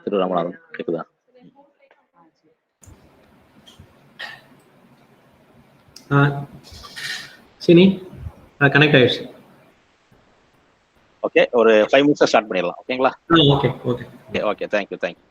திருராமநாதன் கேக்குதா? Cine connect ஆயிடுச்சு. Okay, ஒரு 5 minutes ஸ்டார்ட் பண்ணிடலாம். ஓகேங்களா? Okay okay okay okay, thank you thank you.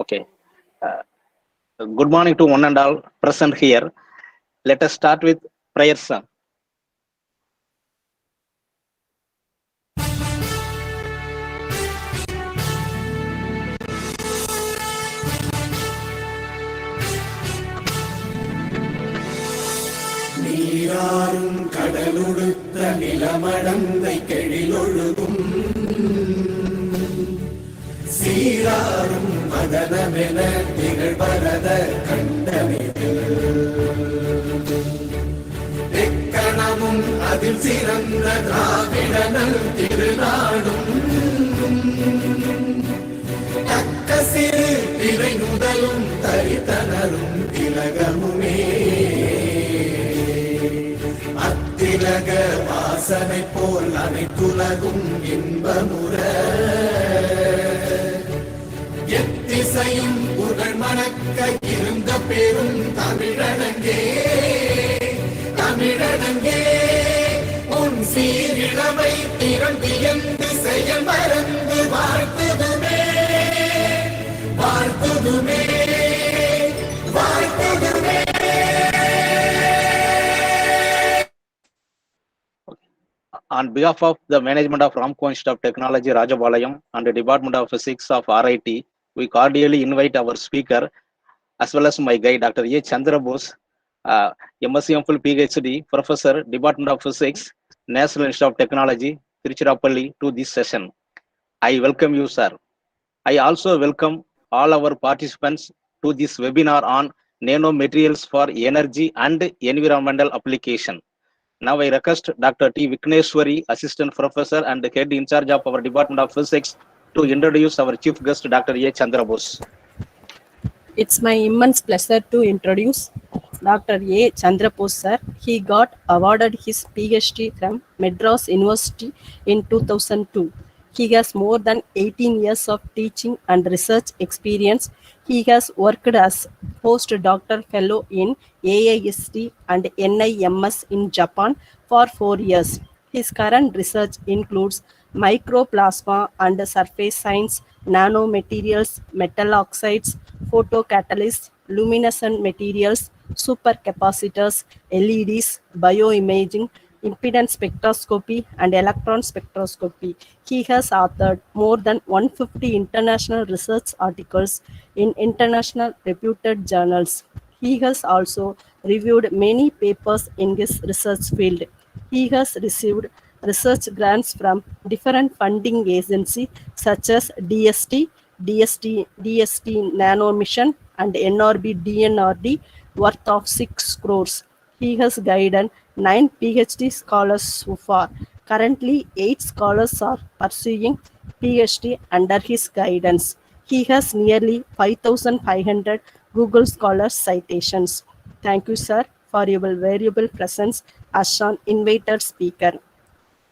Okay. Good morning to one and all present here. Let us start with prayer song. நீராறும் கடலுடுத்த நிலமடந்தை கெழிலொழுகும் சீராறும் மதனமென திகழ்வரத கண்டமிதில் எக்கணமும் அதில் சிறந்த திராவிடனல் திருநாடும் தக்க சிறு திரை முதலும் தரித்தனரும் திலகமுமே அத்திலக வாசனை போல் அனைத்துலகும் இன்பமுற எத்திசையும் புகழ் மணக்க இருந்த பெரும் தமிழனங்கே தமிழனங்கே உன் சீரிழமை திறன் வியந்து செயல் மறந்து வாழ்த்துதுமே வாழ்த்துதுமே வாழ்த்துதுமே. On behalf of the management of Ramco Institute of Technology, Rajabalayam, and the Department of Physics of RIT, we cordially invite our speaker, as well as my guide, Dr. A. Chandra Bose, MSc MPhil PhD, Professor, Department of Physics, National Institute of Technology, Tiruchirappalli, to this session. I welcome you, sir. I also welcome all our participants to this webinar on nanomaterials for energy and environmental application. Now I request Dr. T. Vikneshwari, Assistant Professor and Head in charge of our Department of Physics, to introduce our Chief Guest, Dr. A. Chandra Bose. It's my immense pleasure to introduce Dr. A. Chandra Bose, sir. He got awarded his PhD from Madras University in 2002. He has more than 18 years of teaching and research experience. He has worked as postdoctoral fellow in AIST and NIMS in Japan for 4 years. His current research includes microplasma and surface science, nanomaterials, metal oxides, photocatalysis, luminescent materials, supercapacitors, LEDs, bioimaging, impedance spectroscopy, and electron spectroscopy. He has authored more than 150 international research articles in international reputed journals. He has also reviewed many papers in his research field. He has received research grants from different funding agencies such as DST Nano Mission and NRB DNRD worth of 6 crores. He has guided 9 PhD scholars so far. Currently, 8 scholars are pursuing PhD under his guidance. He has nearly 5,500 Google Scholar citations. Thank you, sir, for your valuable presence as an invited speaker.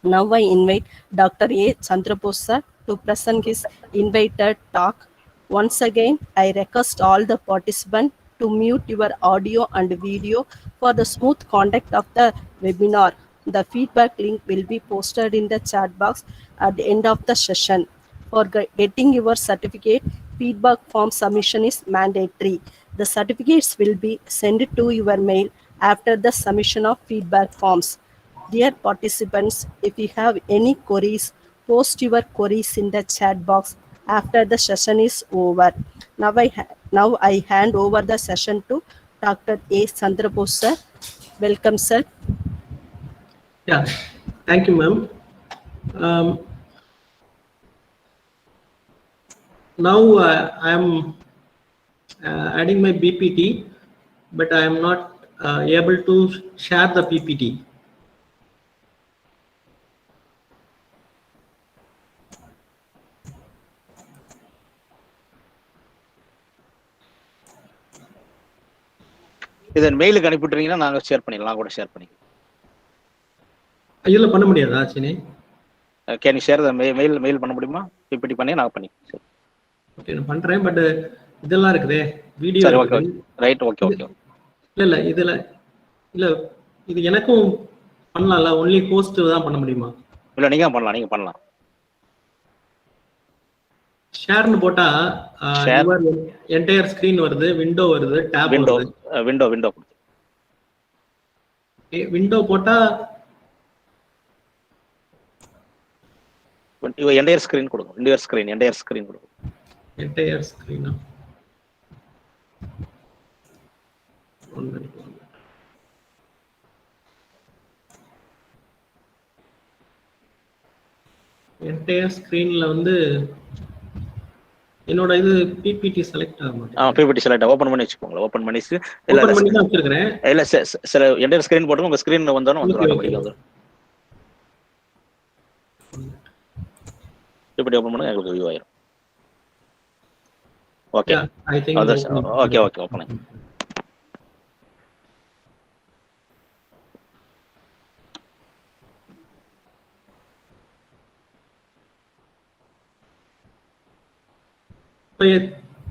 Now I invite Dr. A. Chandra Bose, sir, to present his invited talk. Once again, I request all the participants to mute your audio and video for the smooth conduct of the webinar. The feedback link will be posted in the chat box at the end of the session. For getting your certificate, feedback form submission is mandatory. The certificates will be sent to your mail after the submission of feedback forms. Dear participants, if you have any queries, post your queries in the chat box after the session is over. Now I hand over the session to Dr. A. Chandra Bose, sir. Welcome, sir. Yeah, thank you, ma'am. Now I am adding my BPT, but I am not able to share the PPT. இதை மெயிலுக்கு அனுப்பிட்டுறீங்கன்னா நாங்கள் share பண்ணிடலாம், கூட share பண்ணிக்கலாம். இதில் பண்ண முடியாதா சினே? Can you share the mail பண்ண முடியுமா? பிபிடி பண்ணி நான் பண்ணி. ஓகே, நான் பண்ணுறேன். பட் இதெல்லாம் இருக்குதே வீடியோ. சரி, ஓகே, ரைட், ஓகே ஓகே. இல்லை இதில் இல்லை, இது எனக்கும் பண்ணலாம்ல, ஒன்லி போஸ்ட் தான் பண்ண முடியுமா? இல்லை, நீங்கள் பண்ணலாம். ஷேர்னு போட்டா என்டையர் ஸ்கிரீன் வருது, விண்டோ வருது, டேப் வருது. விண்டோ போட்டா என்டையர் ஸ்கிரீன் கொடுங்க. என்டையர் ஸ்கிரீன் கொடுங்க. என்டையர் ஸ்கிரீனா? என்டையர் ஸ்கிரீன்ல வந்து என்னோட இது பிபிடி செலக்ட் ஆக மாட்டேங்குது. பிபிடி செலக்ட் ஓபன் பண்ணி வச்சுக்கோங்க. ஓபன் பண்ணி தான் வச்சிருக்கேன். இல்ல சில என்டையர் ஸ்கிரீன் போட்டு உங்க ஸ்கிரீன்ல வந்தாலும் வந்துரும். பிபிடி ஓபன் பண்ணுங்க, உங்களுக்கு வியூ ஆயிரும். Okay, I think okay open ஆயிடும்.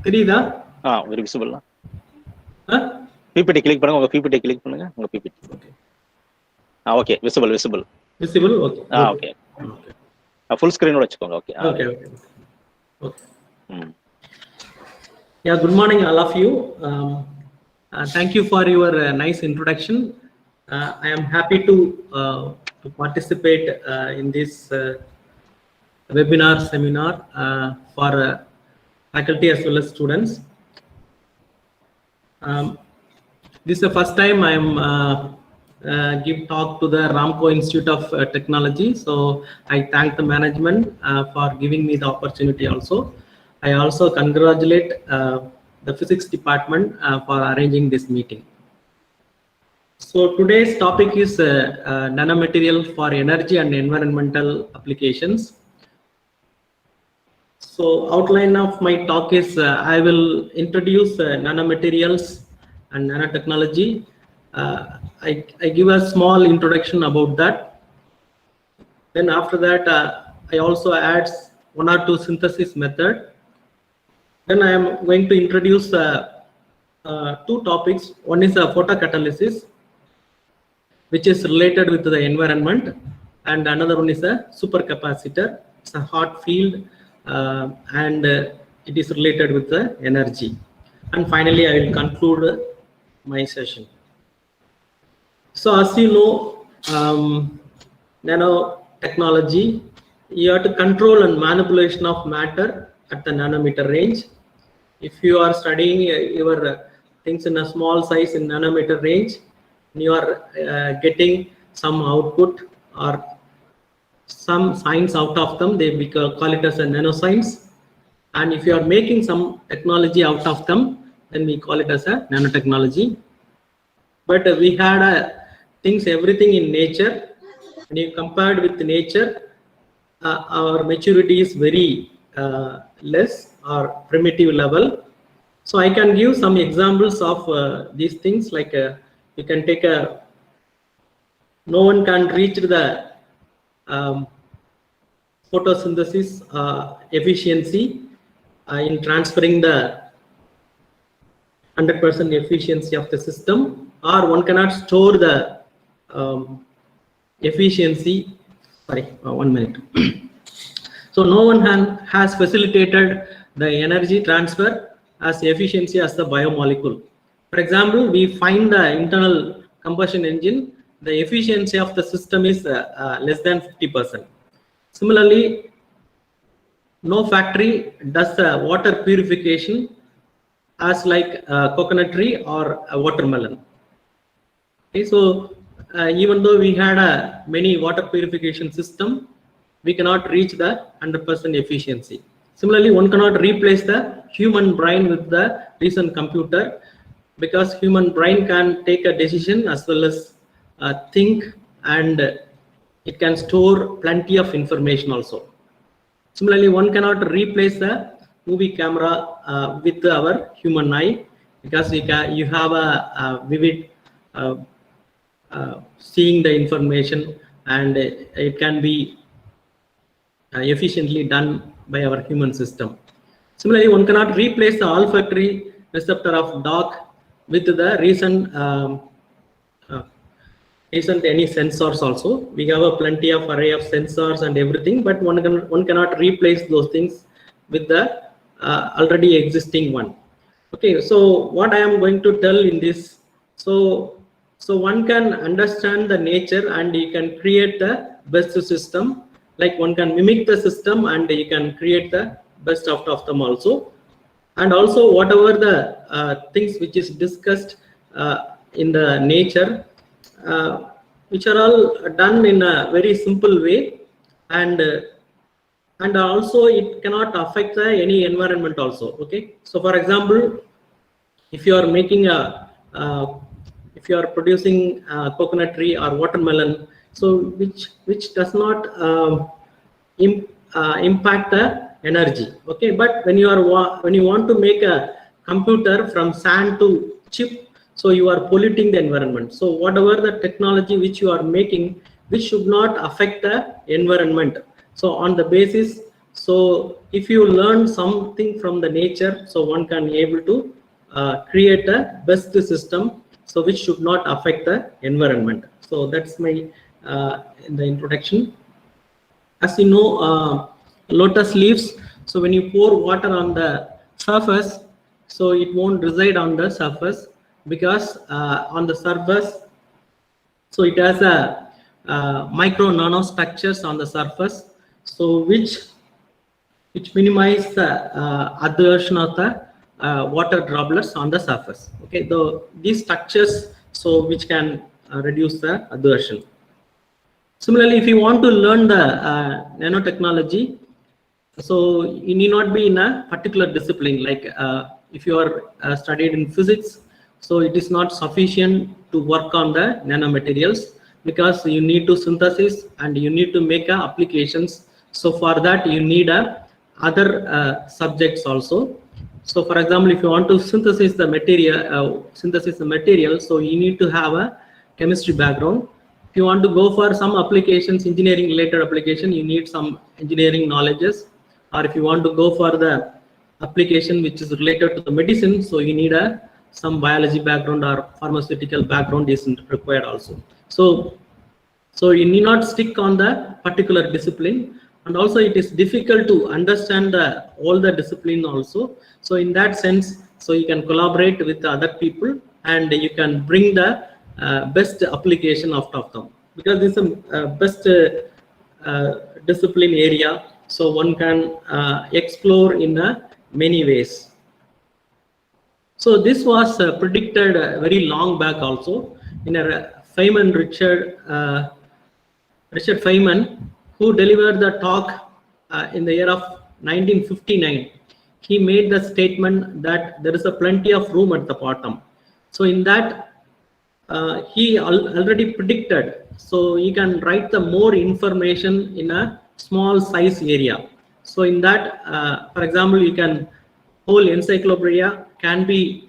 தெரியுதா? Very visible. பிபிடி கிளிக் பண்ணுங்க. உங்க பிபிடி கிளிக் பண்ணுங்க. உங்க PPT. Okay, visible. Okay. Okay. Full ஸ்கிரீனோட வச்சுக்கோங்க. Okay. Yeah, good morning all of you. Thank you for your nice introduction. I am happy to participate in this webinar seminar for faculty as well as students. This is the first time I am give talk to the Ramco Institute of Technology, so I thank the management for giving me the opportunity. Also, I also congratulate the physics department for arranging this meeting. So today's topic is nanomaterial for energy and environmental applications. So outline of my talk is I will introduce nanomaterials and nanotechnology. I give a small introduction about that. Then after that, I also add one or two synthesis method. Then I am going to introduce two topics. One is photocatalysis, which is related with the environment, and another one is a supercapacitor. It's a hot field. And it is related with the energy. And finally, I will conclude my session. So as you know, nanotechnology, you have to control and manipulation of matter at the nanometer range. If you are studying your things in a small size in nanometer range, you are getting some output or some science out of them, we call it as a nanoscience. And if you are making some technology out of them, then we call it as a nanotechnology. But we had things, everything in nature. When you compared with nature, our maturity is very less or primitive level. So I can give some examples of these things, like you can take no one can reach the photosynthesis efficiency in transferring the 100% efficiency of the system, or one cannot store the efficiency. Sorry, 1 minute. So no one has facilitated the energy transfer as efficiency as the biomolecule. For example, we find the internal combustion engine, the efficiency of the system is less than 50%. Similarly, no factory does water purification as like coconut tree or a watermelon. Okay, so even though we had many water purification system, we cannot reach the 100% efficiency. Similarly, one cannot replace the human brain with the recent computer, because human brain can take a decision as well as think, and it can store plenty of information also. Similarly, one cannot replace the movie camera with our human eye, because you have a vivid seeing the information, and it can be efficiently done by our human system. Similarly, one cannot replace the olfactory receptor of dog with the recent isn't any sensors also. We have a plenty of array of sensors and everything, but one cannot replace those things with the already existing one. Okay, so what I am going to tell in this, so one can understand the nature and you can create the best system, like one can mimic the system and you can create the best out of them also. And also whatever the things which is discussed in the nature, which are all done in a very simple way, and also it cannot affect any environment also. Okay, so for example, if you are making if you are producing coconut tree or watermelon, so which does not impact the energy. Okay, but when you want to make a computer from sand to chip, so you are polluting the environment. So whatever the technology which you are making, which should not affect the environment. So on the basis, so if you learn something from the nature, so one can be able to create a best system, so which should not affect the environment. So that's my in the introduction. As you know, lotus leaves, so when you pour water on the surface, so it won't reside on the surface, because on the surface, so it has a micro nano structures on the surface, so which minimize the adhesion of the water droplets on the surface. Okay, these structures, so which can reduce the adhesion. Similarly, if you want to learn the nanotechnology, so you need not be in a particular discipline. Like if you are studied in physics, so it is not sufficient to work on the nanomaterials, because you need to synthesis and you need to make applications. So for that you need other subjects also. So for example, if you want to synthesize the material, so you need to have a chemistry background. If you want to go for some applications, engineering related application, you need some engineering knowledges. Or if you want to go for the application which is related to the medicine, so you need some biology background or pharmaceutical background is required also. So you need not stick on the particular discipline, and also it is difficult to understand all the discipline also. So in that sense, so you can collaborate with other people and you can bring the best application out of them, because this is a best discipline area, so one can explore in many ways. So this was predicted very long back also in a Feynman, Richard Feynman, who delivered the talk in the year of 1959. He made the statement that there is a plenty of room at the bottom. So in that he already predicted, so you can write the more information in a small size area. So in that, for example, you can whole encyclopedia can be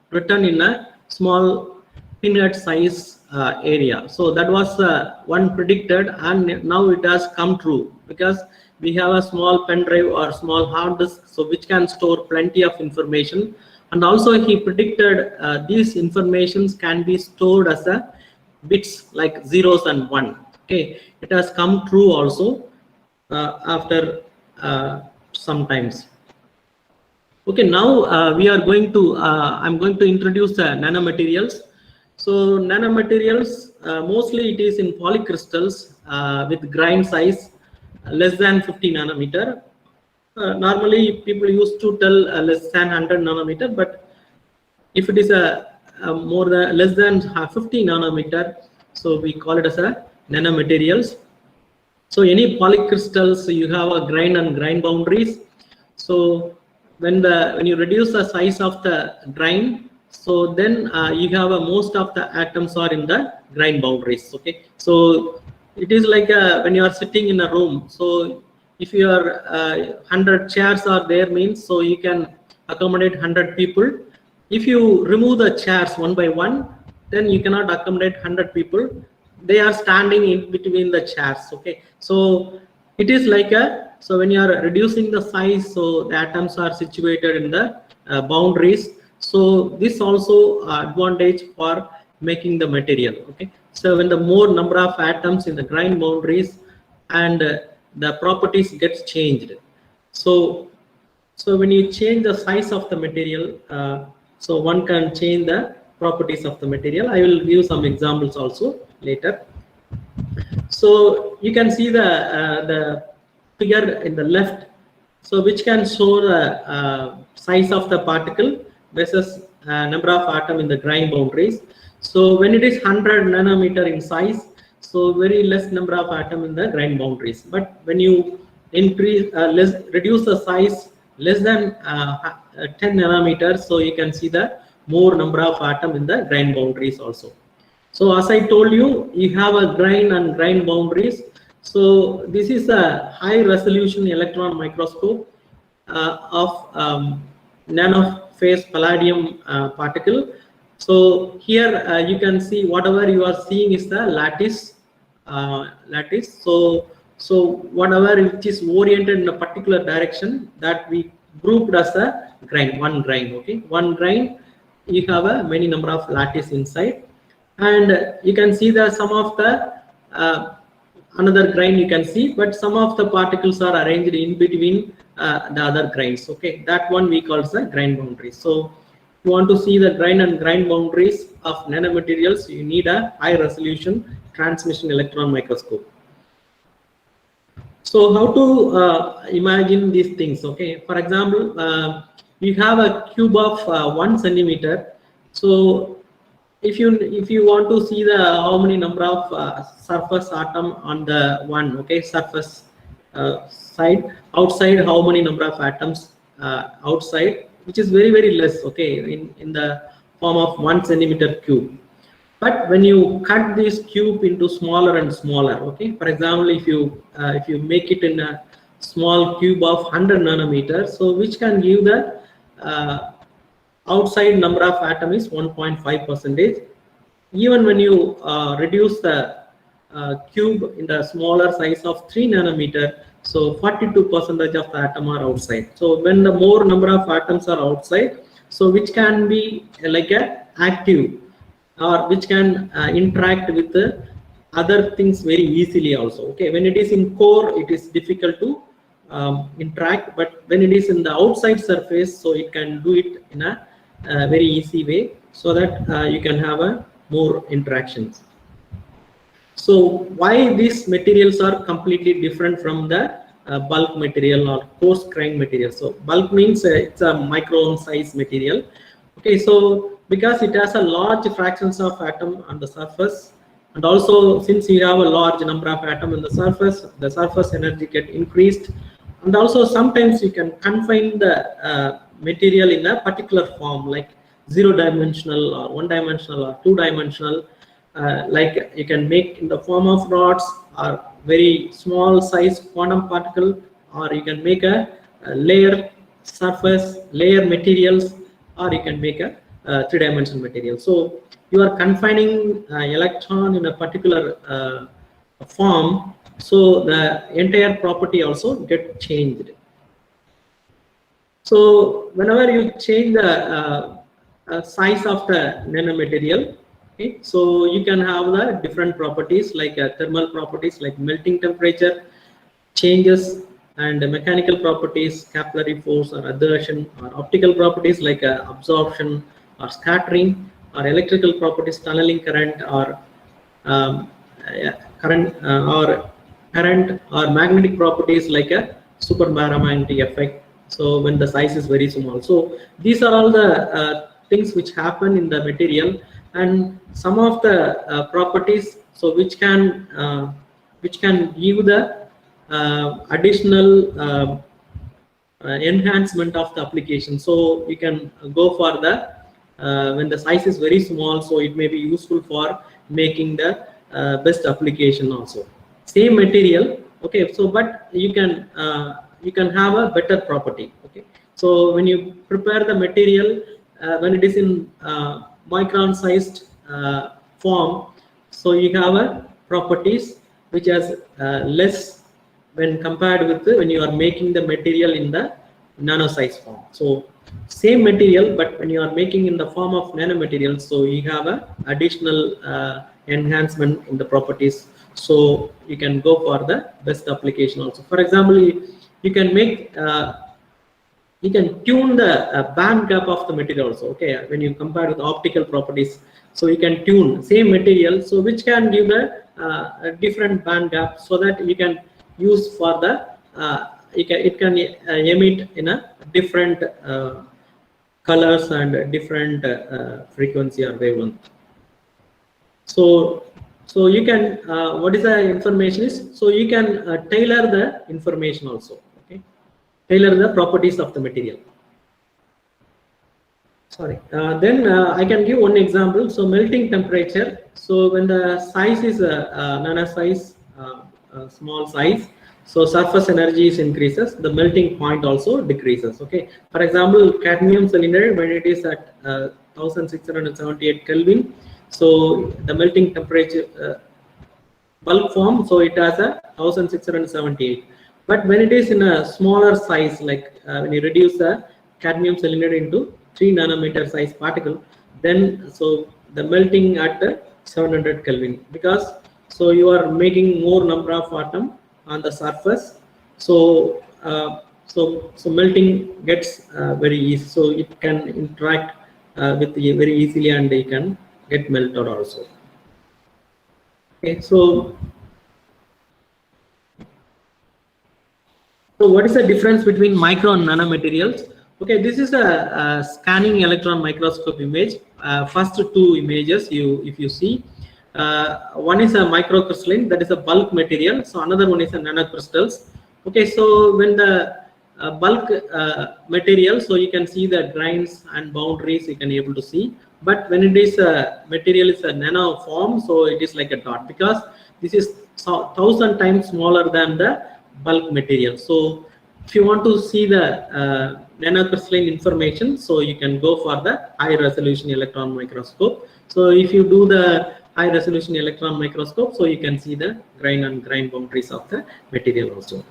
written in a small peanut size area. So that was one predicted, and now it has come true, because we have a small pen drive or small hard disk, so which can store plenty of information. And also he predicted these informations can be stored as bits like zeros and one. Okay, it has come true also after sometimes. Okay, now we are going to I'm going to introduce nanomaterials. So nanomaterials, mostly it is in polycrystals with grain size less than 50 nanometer. Normally people used to tell less than 100 nanometer, but if it is more than less than 50 nanometer, so we call it as a nanomaterials. So any polycrystals, you have a grain and grain boundaries. So when you reduce the size of the grain, so then you have most of the atoms are in the grain boundaries. Okay, so it is like when you are sitting in a room. So if your 100 chairs are there means, so you can accommodate 100 people. If you remove the chairs one by one, then you cannot accommodate 100 people. They are standing in between the chairs. Okay, so it is like a, so when you are reducing the size, so the atoms are situated in the boundaries. So this also advantage for making the material. Okay, so when the more number of atoms in the grain boundaries, and the properties gets changed. So when you change the size of the material, so one can change the properties of the material. I will give some examples also later. So you can see the figure in the left, so which can show the size of the particle versus number of atom in the grain boundaries. So when it is 100 nanometer in size, so very less number of atom in the grain boundaries. But when you increase reduce the size less than 10 nanometers, so you can see the more number of atom in the grain boundaries also. So as I told you, you have a grain and grain boundaries. So this is a high resolution electron microscope of nanophase palladium particle. So here you can see whatever you are seeing is the lattice. So whatever which is oriented in a particular direction, that we grouped as a grain, one grain. Okay, one grain, you have a many number of lattice inside. And you can see the some of the another grain you can see, but some of the particles are arranged in between the other grains. Okay, that one we call the grain boundaries. So if you want to see the grain and grain boundaries of nanomaterials, you need a high resolution transmission electron microscope. So how to imagine these things? Okay, for example, you have a cube of 1 centimeter. So if you want to see the how many number of surface atom on the one, okay, surface side, outside how many number of atoms outside, which is very less, okay, in the form of 1 centimeter cube. But when you cut this cube into smaller and smaller, okay, for example, if you make it in a small cube of 100 nanometers, so which can give the outside number of atom is 1.5%. Even when you reduce the cube in the smaller size of 3 nanometer, so 42% of the atom are outside. So when the more number of atoms are outside, so which can be like a active, or which can interact with the other things very easily also. Okay, when it is in core, it is difficult to interact, but when it is in the outside surface, so it can do it in a very easy way, so that you can have a more interactions. So why these materials are completely different from the bulk material or coarse grain material? So bulk means it's a micron size material. Okay, so because it has a large fractions of atom on the surface, and also since you have a large number of atom in the surface energy get increased, and also sometimes you can confine the material in a particular form, like 0-dimensional or 1-dimensional or 2-dimensional, like you can make in the form of rods or very small size quantum particle, or you can make a layer surface, layer materials, or you can make a 3-dimensional material. So you are confining electron in a particular form, so the entire property also get changed. So whenever you change the size of the nanomaterial, okay, so you can have the different properties, like thermal properties like melting temperature changes, and mechanical properties, capillary force or adhesion, or optical properties like absorption or scattering, or electrical properties, tunneling current, or current or magnetic properties like a superparamagnetic effect. So when the size is very small, so these are all the things which happen in the material, and some of the properties, so which can give the additional enhancement of the application. So you can go for the when the size is very small, so it may be useful for making the best application also. Same material, okay. So but you can have a better property, okay. So when you prepare the material, when it is in micron sized form, so you have a properties which has less when compared with when you are making the material in the nano size form. So same material, but when you are making in the form of nanomaterials, so you have a additional enhancement in the properties, so you can go for the best application also. For example, you can make you can tune the band gap of the material also, okay. When you compare with optical properties, so you can tune same material, so which can give the a different band gap, so that you can use for the it can emit in a different colors and different frequency or wavelength. So you can what is the information is, so you can tailor the information also, okay. Tailor the properties of the material. Sorry. Then I can give one example. So melting temperature. So when the size is nano size, small size, so surface energy is increases, the melting point also decreases, okay. For example, cadmium cylinder, when it is at 1678 Kelvin, so the melting temperature bulk form, so it has a 1678. But when it is in a smaller size, like when you reduce the cadmium cylinder into 3 nanometer size particle, then so the melting at 700 Kelvin, because so you are making more number of atom on the surface, so so melting gets very easy, so it can interact with very easily, and they can get melted also, okay. So what is the difference between micro and nanomaterials? Okay, this is a scanning electron microscope image. First two images, if you see, one is a microcrystalline, that is a bulk material. So another one is a nanocrystals. Okay, so when the bulk material, so you can see the grains and boundaries, you can able to see. But when it is a material is a nano form, so it is like a dot, because this is 1000 times smaller than the bulk material. So if you want to see the nanocrystalline information, so you can go for the high resolution electron microscope. So if you do the high resolution electron microscope, so you can see the grain and grain boundaries of the material also.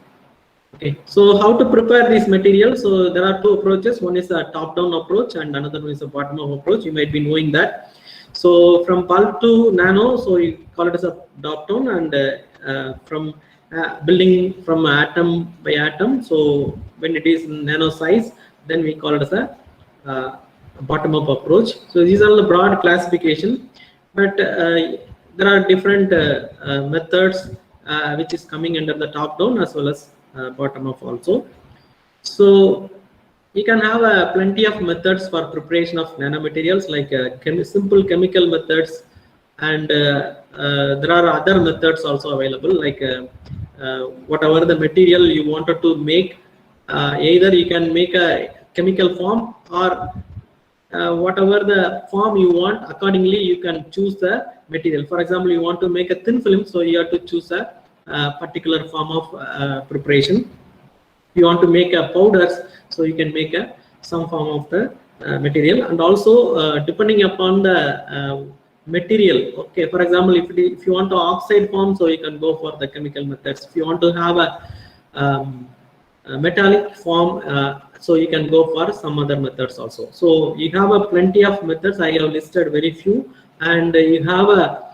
Okay, so how to prepare this material? So there are two approaches. One is a top-down approach, and another one is a bottom-up approach. You might be knowing that. So from bulk to nano, so you call it as a top-down, and from building from atom by atom, so when it is nano size, then we call it as a bottom-up approach. So these are the broad classification, but there are different methods which is coming under the top-down as well as bottom-up also. So you can have plenty of methods for preparation of nanomaterials, like simple chemical methods, and there are other methods also available, like whatever the material you wanted to make, either you can make a chemical form, or whatever the form you want, accordingly you can choose the material. For example, you want to make a thin film, so you have to choose a particular form of preparation. If you want to make a powders, so you can make some form of the material, and also depending upon the material. Okay, for example, if you want to oxide form, so you can go for the chemical methods. If you want to have a metallic form, so you can go for some other methods also. So you have plenty of methods. I have listed very few, and you have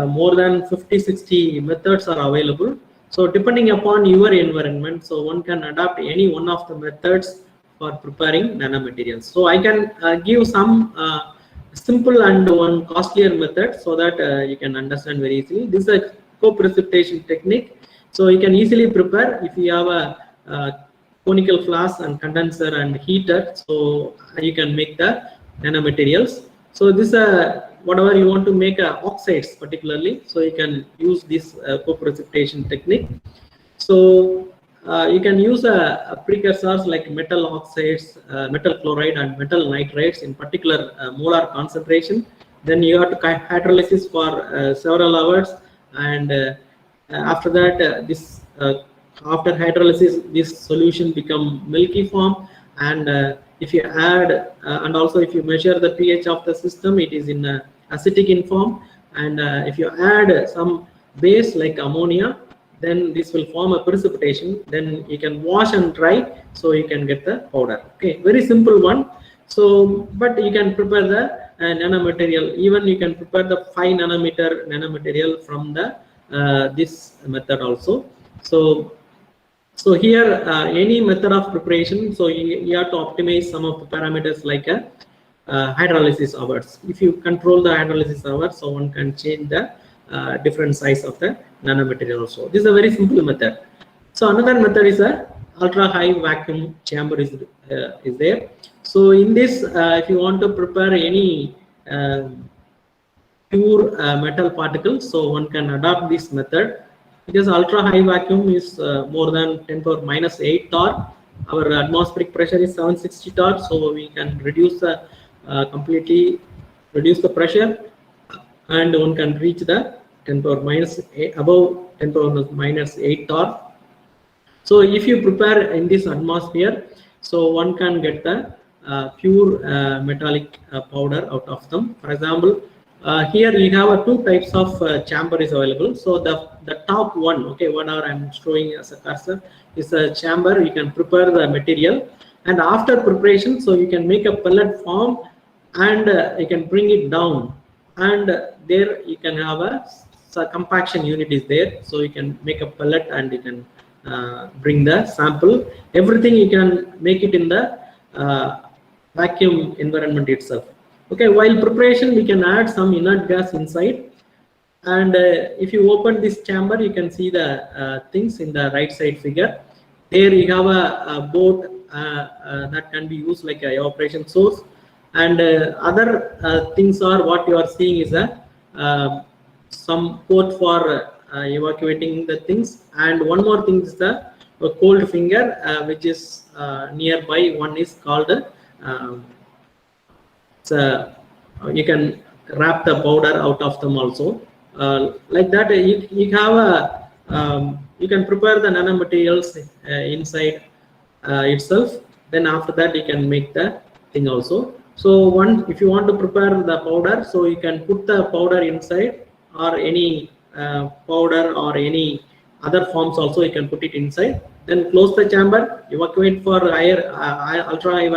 more than 50-60 methods are available. So depending upon your environment, so one can adapt any one of the methods for preparing nanomaterials. So I can give some simple and one costlier method, so that you can understand very easily. This is a co-precipitation technique. So you can easily prepare if you have a conical flask and condenser and heater, so you can make the nanomaterials. So this whatever you want to make oxides particularly, so you can use this co-precipitation technique. So you can use precursors like metal oxides, metal chloride and metal nitrates in particular molar concentration. Then you have to hydrolysis for several hours, and after that this after hydrolysis this solution become milky form, and if you add and also if you measure the pH of the system, it is in acidic in form, and if you add some base like ammonia, then this will form a precipitation. Then you can wash and dry, so you can get the powder. Okay, very simple one. So but you can prepare the nanomaterial, even you can prepare the 5 nanometer nanomaterial from the this method also. So here any method of preparation, so you have to optimize some of the parameters like a hydrolysis hours. If you control the hydrolysis hours, so one can change the different size of the nanomaterial also. This is a very simple method. So another method is a ultra high vacuum chamber is there. So in this, if you want to prepare any pure metal particles, so one can adopt this method. Because ultra high vacuum is more than 10 power minus 8 torr. Our atmospheric pressure is 760 torr, so we can reduce the completely reduce the pressure, and one can reach the 10 power minus 8, above 10 power minus 8 torr. So if you prepare in this atmosphere, so one can get the pure metallic powder out of them. For example, here you have two types of chamber is available. So the top one, okay, whatever I'm showing as a cursor is a chamber. You can prepare the material, and after preparation, so you can make a pellet form, and you can bring it down, and there you can have a compaction unit is there. So you can make a pellet, and you can bring the sample. Everything you can make it in the vacuum environment itself. Okay, while preparation we can add some inert gas inside, and if you open this chamber, you can see the things in the right side figure. There you have a boat that can be used like a evaporation source, and other things are what you are seeing is a some port for evacuating the things, and one more thing is the cold finger which is nearby. One is called you can wrap the powder out of them also. Like that, you have a you can prepare the nanomaterials inside itself. Then after that, you can make the thing also. So if you want to prepare the powder, so you can put the powder inside, or any powder or any other forms also you can put it inside. Then close the chamber, evacuate for higher ultra high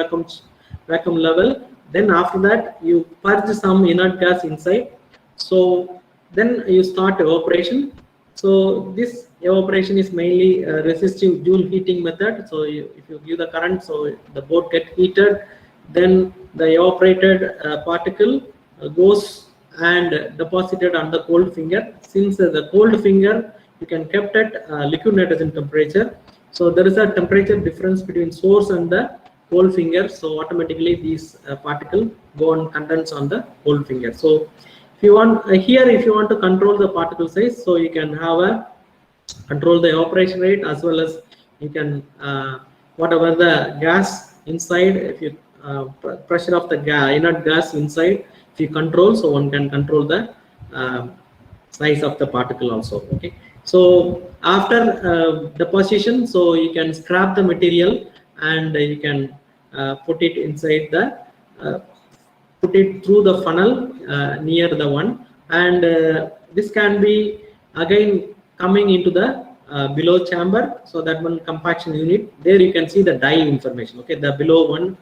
vacuum level. Then after that, you purge some inert gas inside. So then you start evaporation. So this evaporation is mainly a resistive Joule heating method. So if you give the current, so the boat gets heated, then the evaporated particle goes and deposited on the cold finger. Since the cold finger you can kept at liquid nitrogen temperature, so there is a temperature difference between source and the cold finger, so automatically these particle go and condense on the cold finger. So if you want here, if you want to control the particle size, so you can have a control the evaporation rate, as well as you can whatever the gas inside, if you pressure of the inert gas inside, if you control, so one can control the size of the particle also. Okay, so after deposition, so you can scrap the material, and you can put it inside the put it through the funnel near the one, and this can be again coming into the below chamber. So that one compaction unit, there you can see the dye information. Okay, the below one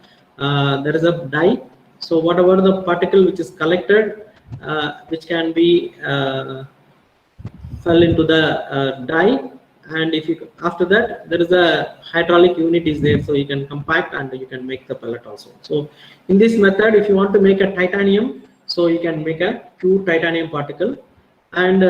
there is a dye. So whatever the particle which is collected, which can be fell into the dye, and if you after that there is a hydraulic unit is there, so you can compact and you can make the pellet also. So in this method, if you want to make a titanium, so you can make a pure titanium particle. And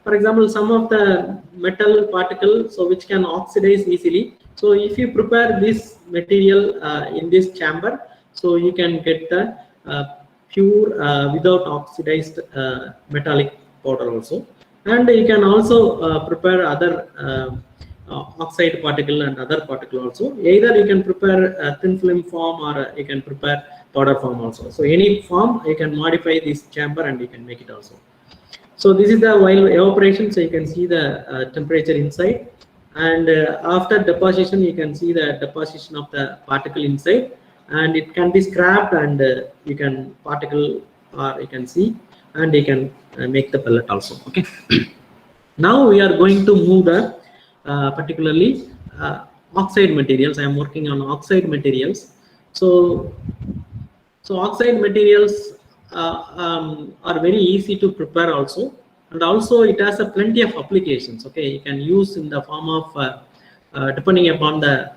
for example, some of the metal particle, so which can oxidize easily, so if you prepare this material in this chamber, so you can get the pure without oxidized metallic powder also. And you can also prepare other oxide particle and other particle also. Either you can prepare a thin film form or you can prepare powder form also. So any form you can modify this chamber and you can make it also. So this is the while evaporation, so you can see the temperature inside, and after deposition you can see the deposition of the particle inside, and it can be scrapped and you can particle or you can see, and you can make the pellet also. Okay. Now we are going to move the particularly oxide materials. I am working on oxide materials. So oxide materials are very easy to prepare also, and also it has a plenty of applications. Okay, you can use in the form of depending upon the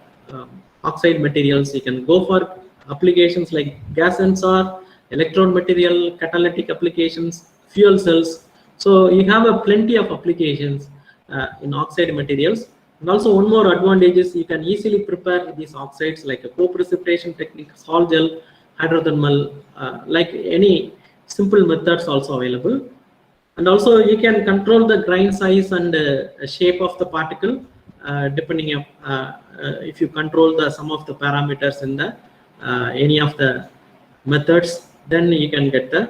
oxide materials, you can go for applications like gas sensor, electrode material, catalytic applications, fuel cells. So you have a plenty of applications in oxide materials. And also one more advantage is you can easily prepare these oxides like a co-precipitation technique, sol gel, hydrothermal, like any simple methods also available. And also you can control the grain size and shape of the particle depending on if you control the some of the parameters in the any of the methods, then you can get the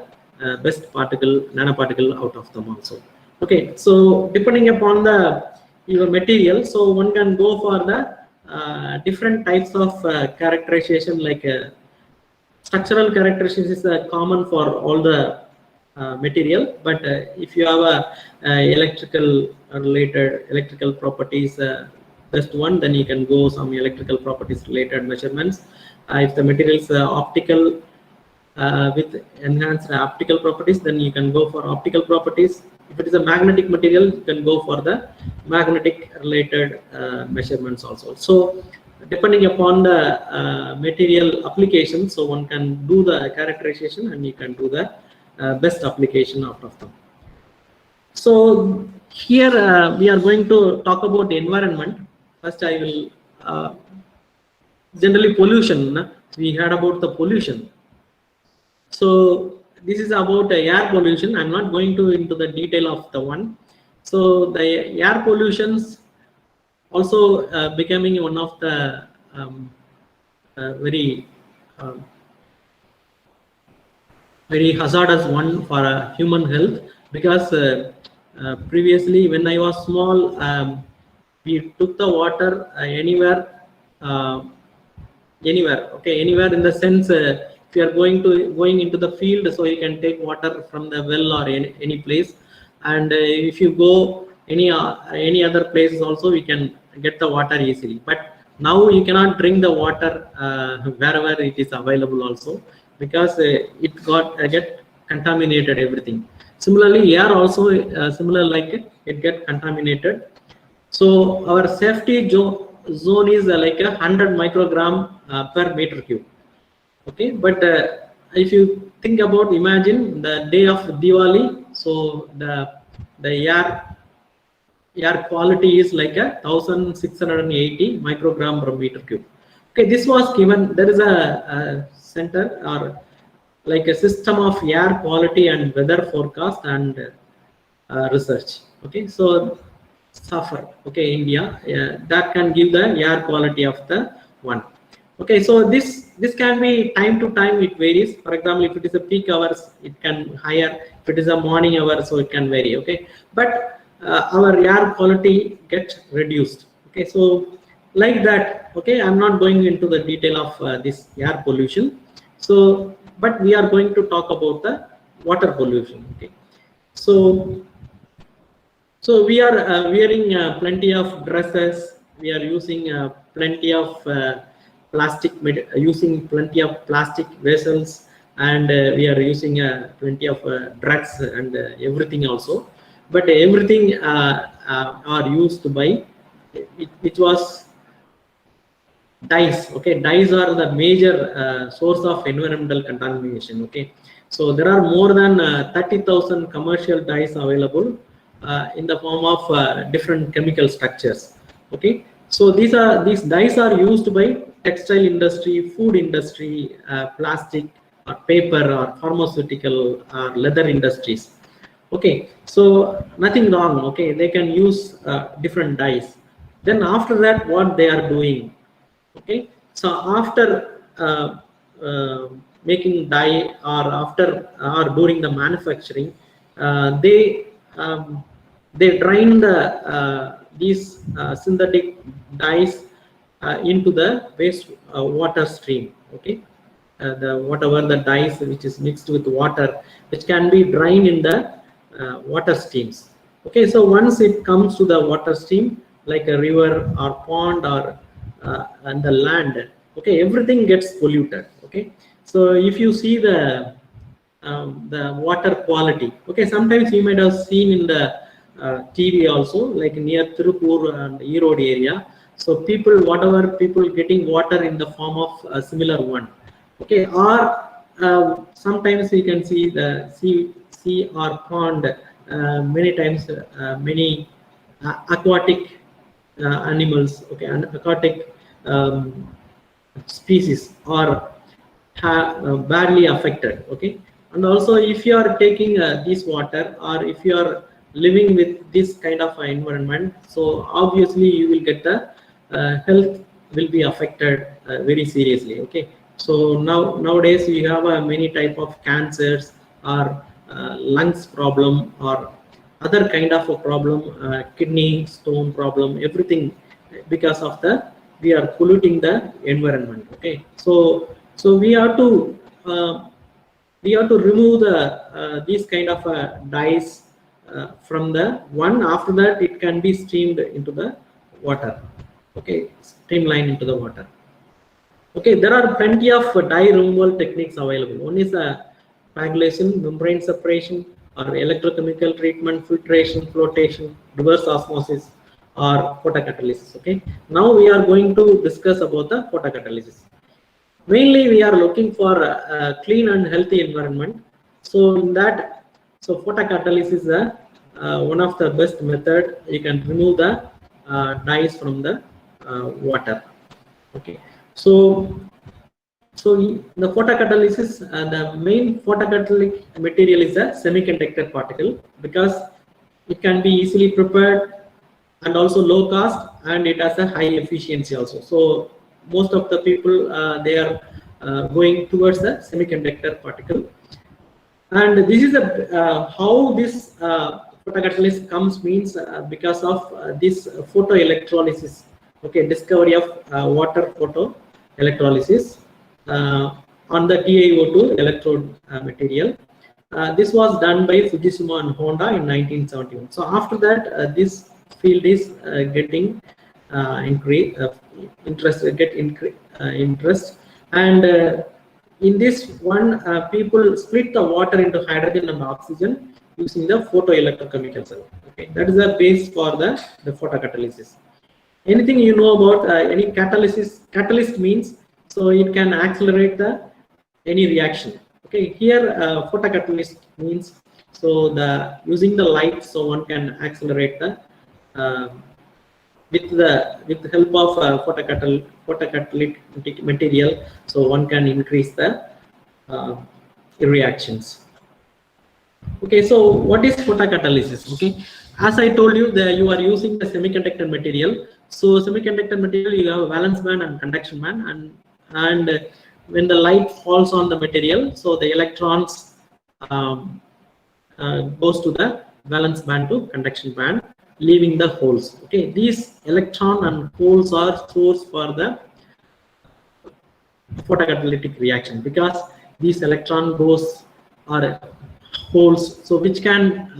best particle, nanoparticle out of them also. Okay, so depending upon the your material, so one can go for the different types of characterization, like structural characterization is common for all the material, but if you have a electrical related electrical properties best one, then you can go some electrical properties related measurements. If the material is optical with enhanced optical properties, then you can go for optical properties. If it is a magnetic material, you can go for the magnetic related measurements also. So depending upon the material application, so one can do the characterization and you can do the best application out of them. So here we are going to talk about the environment. First I will generally pollution. We heard about the pollution. So this is about air pollution. I'm not going to into the detail of the one. So the air pollutions also becoming one of the very hazardous one for human health, because previously when I was small, we took the water anywhere, okay, anywhere in the sense if you are going into the field, so you can take water from the well or any place, and if you go any other places also, we can get the water easily. But now you cannot drink the water wherever it is available also, because it get contaminated everything. Similarly air also similar, like it get contaminated. So our safety zone is like 100 microgram per meter cube. Okay, but if you think about, imagine the day of Diwali, so the air quality is like 1680 microgram per meter cube. Okay, this was given. There is a center or like a system of air quality and weather forecast and research. Okay, so SAFAR, okay, India, that can give the air quality of the one. Okay, so this can be time to time, it varies. For example, if it is a peak hours, it can higher. If it is a morning hour, so it can vary. Okay, but our air quality gets reduced. Okay, so like that. Okay, I'm not going into the detail of this air pollution. So, but we are going to talk about the water pollution. Okay, so we are wearing plenty of dresses. We are using plenty of plastic, using plenty of plastic vessels, and we are using plenty of drugs and everything also. But everything are used by which was dyes. Okay, dyes are the major source of environmental contamination. Okay, so there are more than 30,000 commercial dyes available in the form of different chemical structures. Okay, so these dyes are used by textile industry, food industry, plastic or paper or pharmaceutical or leather industries. Okay, so nothing wrong. Okay, they can use different dyes. Then after that, what they are doing? Okay, so after making dye, or after or during the manufacturing, they drain these synthetic dyes into the waste water stream. Okay, the whatever the dyes which is mixed with water, which can be drained in the water streams. Okay, so once it comes to the water stream, like a river or pond or and the land, okay, everything gets polluted. Okay, so if you see the water quality, okay, sometimes you might have seen in the TV also, like near Tirupur and Erode area. So people, whatever people getting water in the form of a similar one. Okay, or sometimes we can see the sea or pond, many times many aquatic animals, okay, and aquatic species are badly affected. Okay, and also if you are taking this water, or if you are living with this kind of environment, so obviously you will get the health will be affected very seriously. Okay, so nowadays we have many type of cancers, or lungs problem, or other kind of a problem, kidney stone problem, everything because of the we are polluting the environment. Okay, so we have to remove the these kind of dyes from the one. After that, it can be streamed into the water. Okay, streamline into the water. Okay, there are plenty of dye removal techniques available. One is coagulation, membrane separation, or electrochemical treatment, filtration, flotation, reverse osmosis, or photocatalysis. Okay, now we are going to discuss about the photocatalysis. Mainly we are looking for a clean and healthy environment. So in that, so photocatalysis is one of the best method. You can remove the dyes from the water. Okay, so the photocatalysis, the main photocatalytic material is a semiconductor particle, because it can be easily prepared and also low cost, and it has a high efficiency also. So most of the people they are going towards the semiconductor particle, and this is how this photocatalysis comes means because of this photoelectrolysis. Okay, discovery of water photoelectrolysis on the TiO2 electrode material. This was done by Fujitsu and Honda in 1971. So after that, this field is getting interest, and in this one, people split the water into hydrogen and oxygen using the photoelectrochemical cell. Okay, that is the base for the photocatalysis. Anything you know about any catalysis? Catalyst means so it can accelerate any reaction. Okay, here photocatalyst means so the using the light, so one can accelerate the with the help of photocatalytic material, so one can increase the reactions. Okay, so what is photocatalysis? Okay, as I told you, you are using the semiconductor material. So semiconductor material, you have a valence band and conduction band, and when the light falls on the material, so the electrons goes to the valence band to conduction band, leaving the holes. Okay, these electron and holes are source for the photocatalytic reaction, because these electron goes are holes, so which can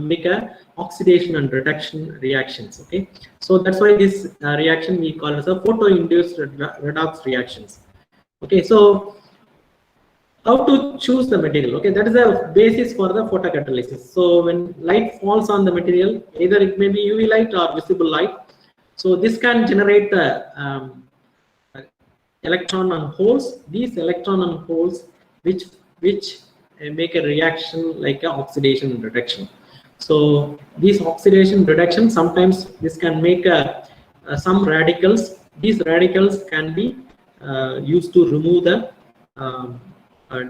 make a oxidation and reduction reactions. Okay, so that's why this reaction we call as a photo-induced redox reactions. Okay, so how to choose the material? Okay, that is the basis for the photocatalysis. So when light falls on the material, either it may be UV light or visible light, so this can generate the electron and holes. These electron and holes which make a reaction like a oxidation and reduction. So these oxidation reduction, sometimes this can make some radicals. These radicals can be used to remove the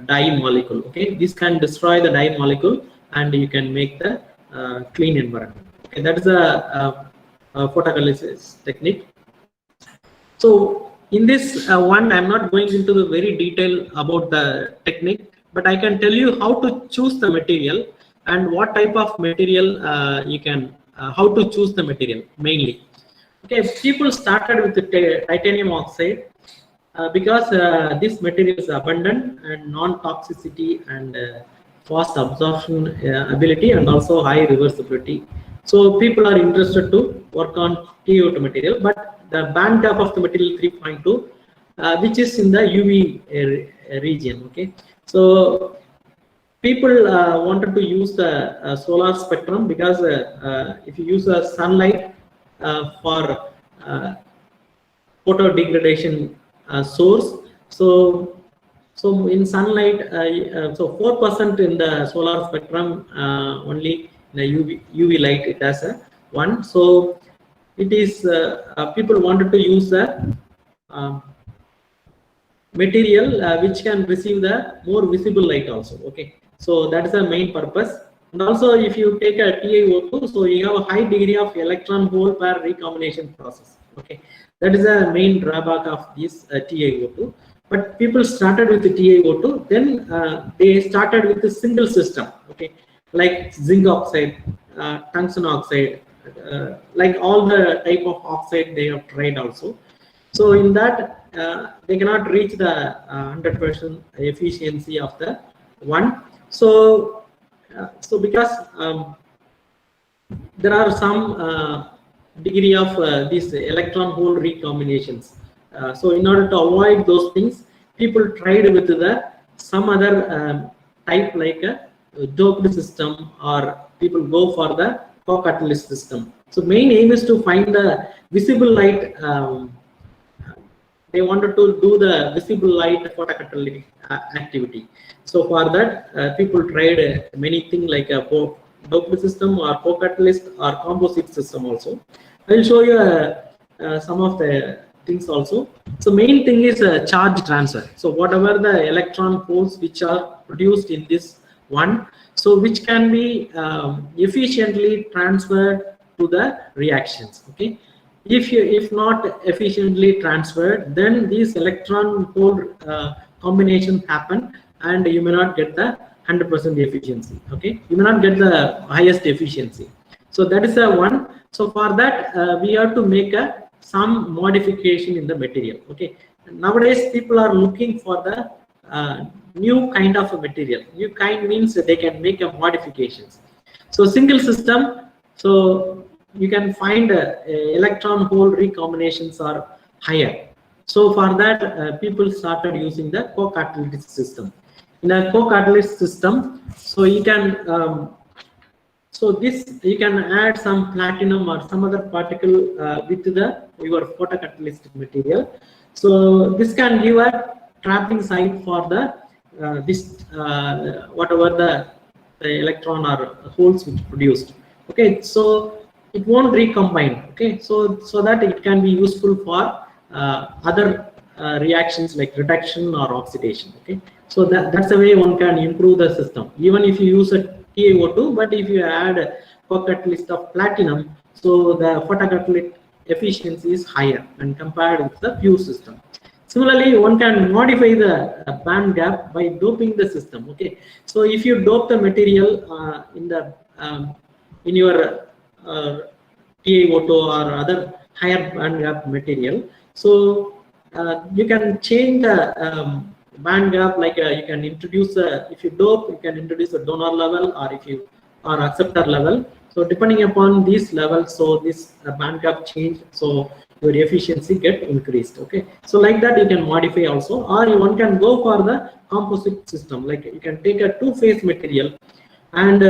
dye molecule. Okay, this can destroy the dye molecule, and you can make the clean environment. Okay, that is photocatalysis technique. So in this one, I'm not going into the very detail about the technique, but I can tell you how to choose the material and what type of material you can, how to choose the material mainly. Okay, people started with the titanium oxide because this material is abundant and non-toxicity and fast absorption ability and also high reversibility. So people are interested to work on TiO2 material, but the band gap of the material 3.2, which is in the UV region. Okay, so people wanted to use the solar spectrum because if you use the sunlight for photo degradation source, so in sunlight, so 4% in the solar spectrum, only in the UV light it has a 1. So it is people wanted to use the material which can receive the more visible light also. Okay, so that is the main purpose. And also if you take a TiO2, so you have a high degree of electron hole pair recombination process. Okay, that is the main drawback of this TiO2. But people started with the TiO2, then they started with a single system. Okay, like zinc oxide, tungsten oxide, like all the type of oxide they have tried also. So in that they cannot reach the 100% efficiency of the one. So so because there are some degree of these electron hole recombinations. So in order to avoid those things, people tried with the some other type like a doped system, or people go for the co-catalyst system. So main aim is to find the visible light. They wanted to do the visible light photocatalytic activity. So for that, people tried many things like a doped system or co-catalyst or composite system also. I will show you some of the things also. So main thing is charge transfer. So whatever the electron holes which are produced in this one, so which can be efficiently transferred to the reactions. Okay, if not efficiently transferred, then these electron hole combination happen and you may not get the 100% efficiency. Okay, you may not get the highest efficiency. So that is the one. So for that we have to make some modification in the material. Okay, nowadays people are looking for the new kind of a material. New kind means that they can make modifications. So single system, so you can find electron hole recombinations are higher. So for that people started using the co-catalyst system. In a co-catalyst system, so you can so this you can add some platinum or some other particle with your photocatalyst material. So this can give a trapping site for the this whatever the electron or holes which produced. Okay, so it won't recombine. Okay, so that it can be useful for other reactions like reduction or oxidation. Okay, so that's the way one can improve the system. Even if you use a TiO2, but if you add a co-catalyst of platinum, so the photocatalytic efficiency is higher when compared with the pure system. Similarly, one can modify the band gap by doping the system. Okay, so if you dope the material in your TiO2 or other higher band gap material, so you can change the band gap, like you can introduce if you dope, you can introduce a donor level or if you or acceptor level. So depending upon these levels, so this band gap change, so your efficiency get increased. Okay, so like that you can modify also, or one can go for the composite system. Like you can take a two-phase material and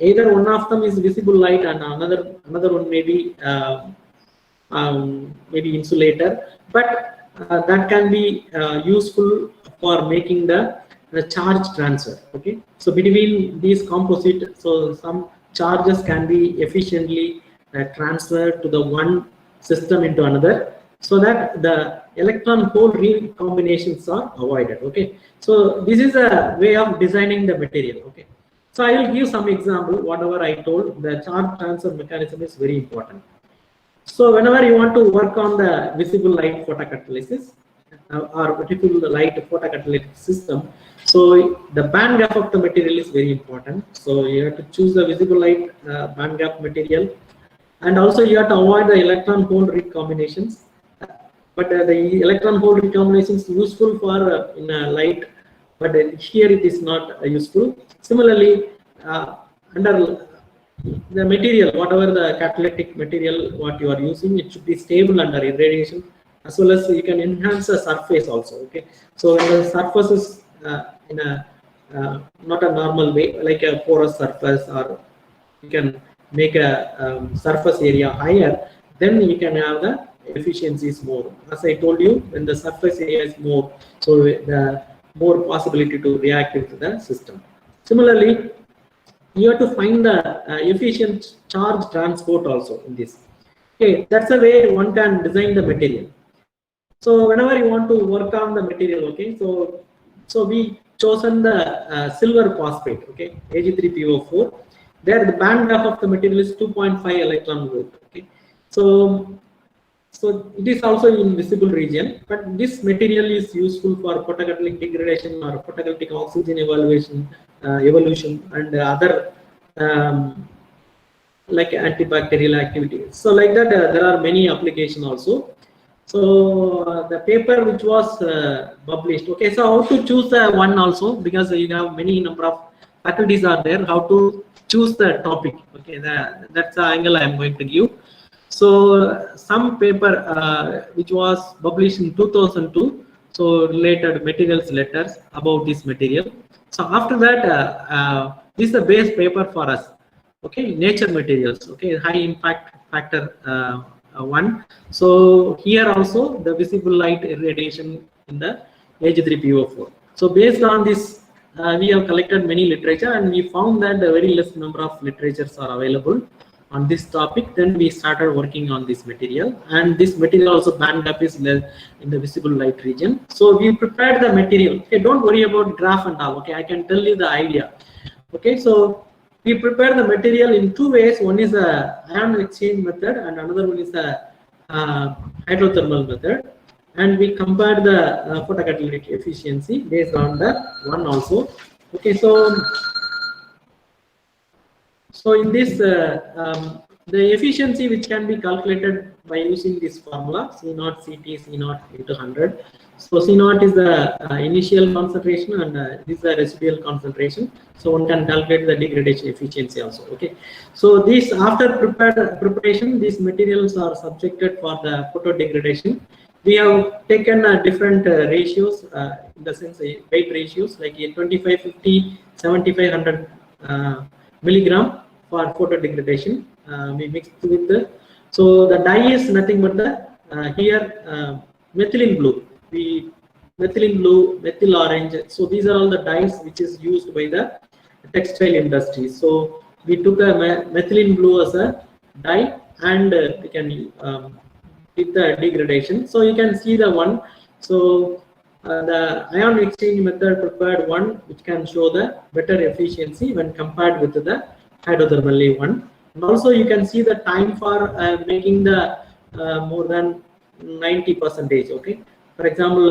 either one of them is visible light and another one may be maybe insulator, but that can be useful for making the charge transfer. Okay, so between these composite, so some charges can be efficiently transferred to the one system into another, so that the electron hole recombinations are avoided. Okay, so this is a way of designing the material. Okay, so I will give some example. Whatever I told, the charge transfer mechanism is very important. So whenever you want to work on the visible light photocatalysis or visible light photocatalytic system, so the band gap of the material is very important. So you have to choose the visible light band gap material, and also you have to avoid the electron hole recombinations. But the electron hole recombination is useful for in light, but here it is not useful. Similarly, under the material, whatever the catalytic material what you are using, it should be stable under irradiation, as well as you can enhance the surface also. Okay, so when the surface is in a not a normal way, like a porous surface, or you can make a surface area higher, then you can have the efficiencies more. As I told you, when the surface area is more, so the more possibility to react into the system. Similarly, you have to find the efficient charge transport also in this. Okay, that's the way one can design the material. So whenever you want to work on the material, okay, so we chosen the silver phosphate, okay, Ag3PO4. There the band gap of the material is 2.5 electron volt. Okay, so it is also in visible region, but this material is useful for photocatalytic degradation or photocatalytic oxygen evolution and other like antibacterial activity. So like that, there are many applications also. So the paper which was published. Okay, so how to choose the one also, because you have many number of faculties are there. How to choose the topic? Okay, that's the angle I am going to give. So some paper which was published in 2002, so related materials letters about this material. So after that, this is the base paper for us. Okay, Nature Materials. Okay, high impact factor 1. So here also the visible light irradiation in the Ag3PO4. So based on this, we have collected many literature, and we found that a very less number of literatures are available on this topic. Then we started working on this material, and this material also band gap is in the visible light region. So we prepared the material. Okay, don't worry about graph and all. Okay, I can tell you the idea. Okay, so we prepare the material in two ways. One is a ion exchange method, and another one is a hydrothermal method. And we compare the photocatalytic efficiency based on the one also. Okay, so in this, the efficiency which can be calculated by using this formula, C0 CT C0 into 100. So C0 is the initial concentration, and this is the residual concentration. So one can calculate the degradation efficiency also. Okay, so this after preparation, these materials are subjected for the photo degradation. We have taken different ratios, in the sense weight ratios, like 25, 50, 75, 100 milligram for photo degradation. We mixed with the, so the dye is nothing but the here methylene blue. Methylene blue, methyl orange. So these are all the dyes which is used by the textile industry. So we took a methylene blue as a dye, and we can with the degradation. So you can see the one. So the ion exchange method prepared one, which can show the better efficiency when compared with the hydrothermally one. And also you can see the time for making the more than 90%. Okay, for example,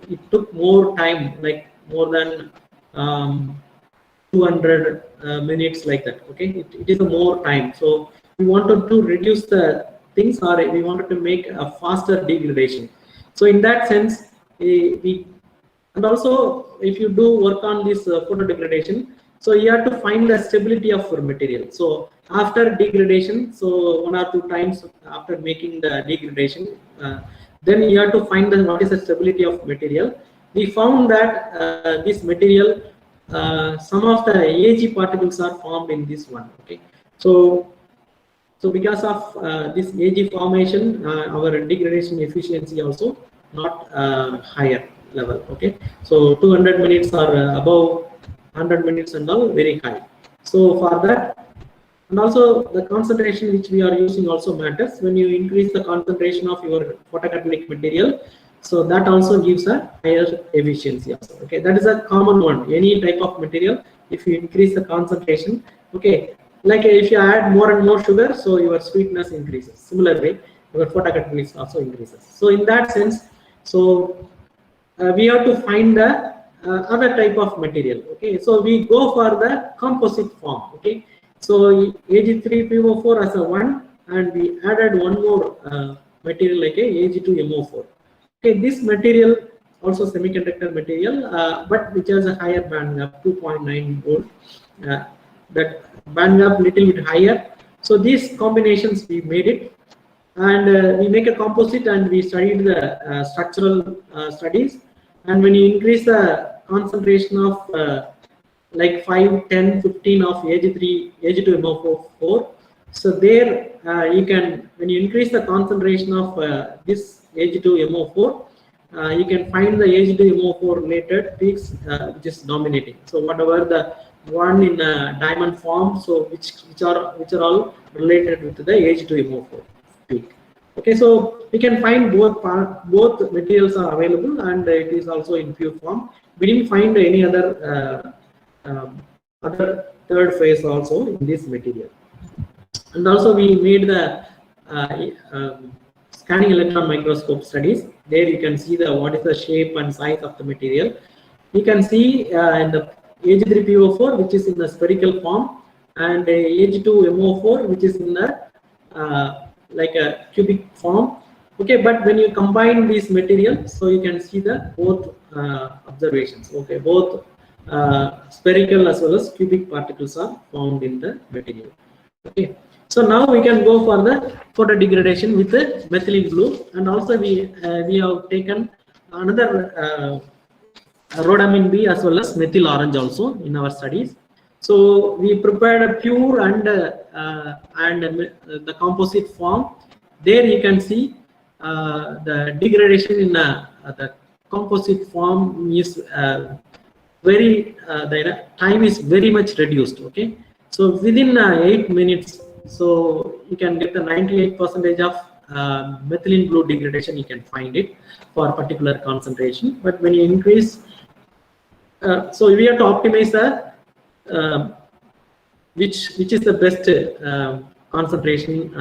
it took more time, like more than 200 minutes, like that. Okay, it is a more time. So we wanted to reduce the things, or we wanted to make a faster degradation. So in that sense, and also if you do work on this photo degradation, so you have to find the stability of your material. So after degradation, so 1 or 2 times after making the degradation, then you have to find the what is the stability of material. We found that this material, some of the Ag particles are formed in this one. Okay, so because of this Ag formation, our degradation efficiency also not higher level. Okay, so 200 minutes or above 100 minutes and all very high. So for that, and also the concentration which we are using also matters. When you increase the concentration of your photocatalytic material, so that also gives a higher efficiency also. Okay, that is a common one. Any type of material, if you increase the concentration, okay, like if you add more and more sugar, so your sweetness increases. Similar way, your photocatalysis also increases. So in that sense, so we have to find the other type of material. Okay, so we go for the composite form. Okay, so Ag3PO4 as a 1, and we added one more material like a Ag2MO4. Okay, this material also semiconductor material, but which has a higher band gap, 2.9 volt. That band gap little bit higher. So these combinations we made it, and we make a composite, and we studied the structural studies. And when you increase the concentration of like 5, 10, 15 of Ag2MO4, so there you can, when you increase the concentration of this Ag2MO4, you can find the Ag2MO4 related peaks which is dominating. So whatever the one in a diamond form, so which are all related with the Ag2MO4 peak. Okay, so we can find both materials are available, and it is also in pure form. We didn't find any other third phase also in this material. And also we made the scanning electron microscope studies. There you can see the what is the shape and size of the material. You can see in the Ag3PO4, which is in the spherical form, and Ag2MO4, which is in the like a cubic form. Okay, but when you combine these materials, so you can see the both observations. Okay, both spherical as well as cubic particles are found in the material. Okay, so now we can go for the photo degradation with the methylene blue, and also we have taken another rhodamine B as well as methyl orange also in our studies. So we prepared a pure and the composite form. There you can see the degradation in the composite form is very the time is very much reduced. Okay, so within 8 minutes, so you can get the 98% of methylene blue degradation. You can find it for a particular concentration, but when you increase, so we have to optimize the which is the best concentration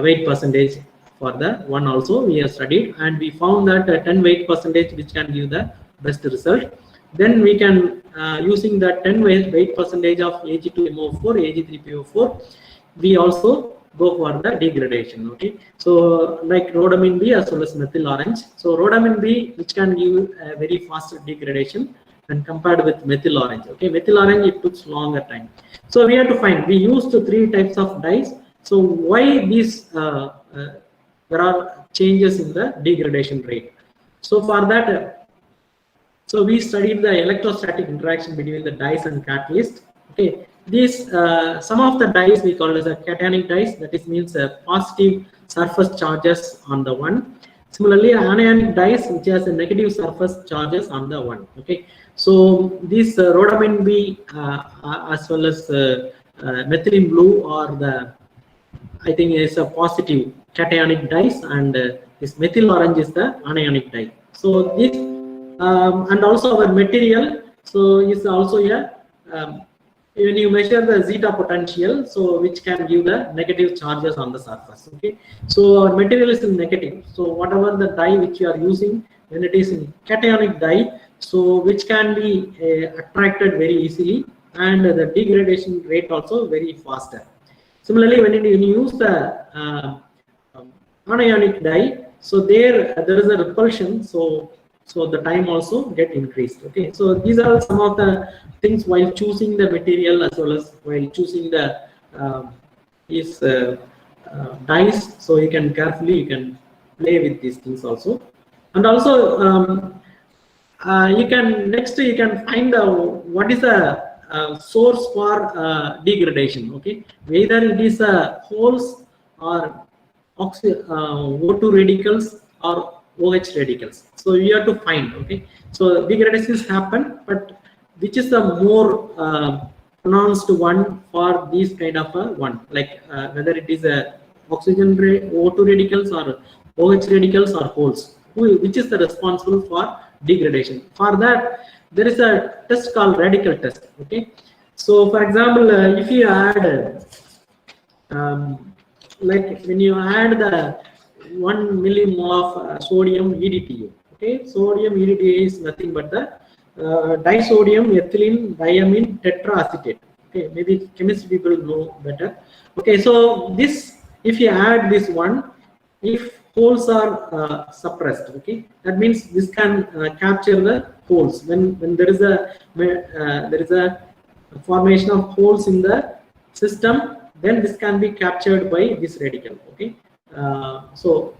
weight percentage for the one also we have studied, and we found that 10 weight percentage which can give the best result. Then we can using the 10 weight percentage of Ag2MO4, Ag3PO4, we also go for the degradation. Okay, so like rhodamine B as well as methyl orange. So rhodamine B, which can give a very faster degradation and compared with methyl orange. Okay, methyl orange it took longer time. So we have to find, we used 3 types of dyes. So why these there are changes in the degradation rate? So for that, so we studied the electrostatic interaction between the dyes and catalyst. Okay, these some of the dyes we call as a cationic dyes, that is means positive surface charges on the one. Similarly, anionic dyes which has a negative surface charges on the one. Okay, so this rhodamine B as well as methylene blue are the, I think is a positive cationic dyes, and this methyl orange is the anionic dye. So this and also our material, so is also a when you measure the zeta potential, so which can give the negative charges on the surface. Okay, so our material is in negative, so whatever the dye which you are using, when it is in cationic dye, so which can be attracted very easily, and the degradation rate also very faster. Similarly, when you use the anionic dye, so there is a repulsion, so the time also get increased. Okay, so these are some of the things while choosing the material as well as while choosing the these dyes. So you can carefully play with these things also, and also you can find what is the source for degradation. Okay, whether it is holes or O2 radicals or OH radicals. So you have to find. Okay, so degradations happen, but which is the more pronounced one for these kind of one, like whether it is a O2 radicals or OH radicals or holes, which is the responsible for degradation. For that, there is a test called radical test. Okay, So for example, if you add like when you add the 1 millimole of sodium EDTA, okay, sodium EDTA is nothing but the disodium ethylene diamine tetraacetate. Okay, maybe chemistry people know better. Okay, so this, if you add this one, if holes are suppressed, okay, that means this can capture the holes. When there is a formation of holes in the system, then this can be captured by this radical. Okay, so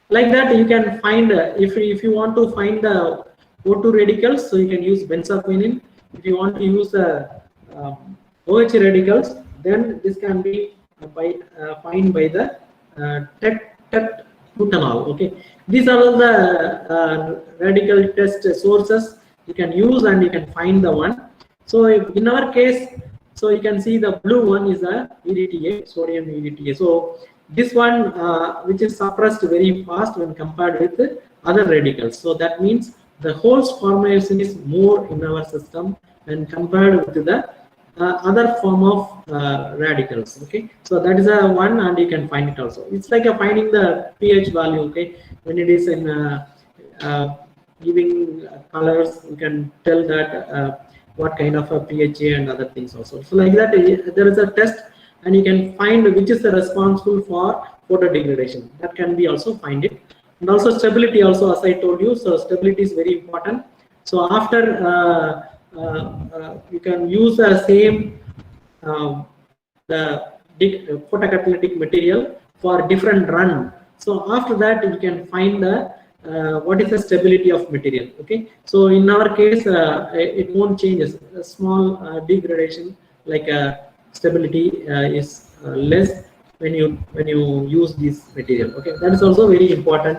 like that you can find if you want to find the O2 radicals, so you can use benzoquinone. If you want to use the OH radicals, then this can be find by the butanol. Okay, these are all the radical test sources you can use, and you can find the one. So in our case, so you can see the blue one is a EDTA, sodium EDTA. So this one which is suppressed very fast when compared with the other radicals. So that means the holes formation is more in our system when compared with the other form of radicals. Okay, so that is a one, and you can find it also. It's like finding the pH value. Okay, when it is in giving colors, you can tell that what kind of a pHa and other things also. So like that, there is a test, and you can find which is the responsible for photodegradation. That can be also find it. And also stability also, as I told you, so stability is very important. So after you can use the same the photocatalytic material for different run. So after that you can find the what is the stability of material. Okay, so in our case it won't change. A small degradation, like stability is less when you use this material. Okay, that is also very important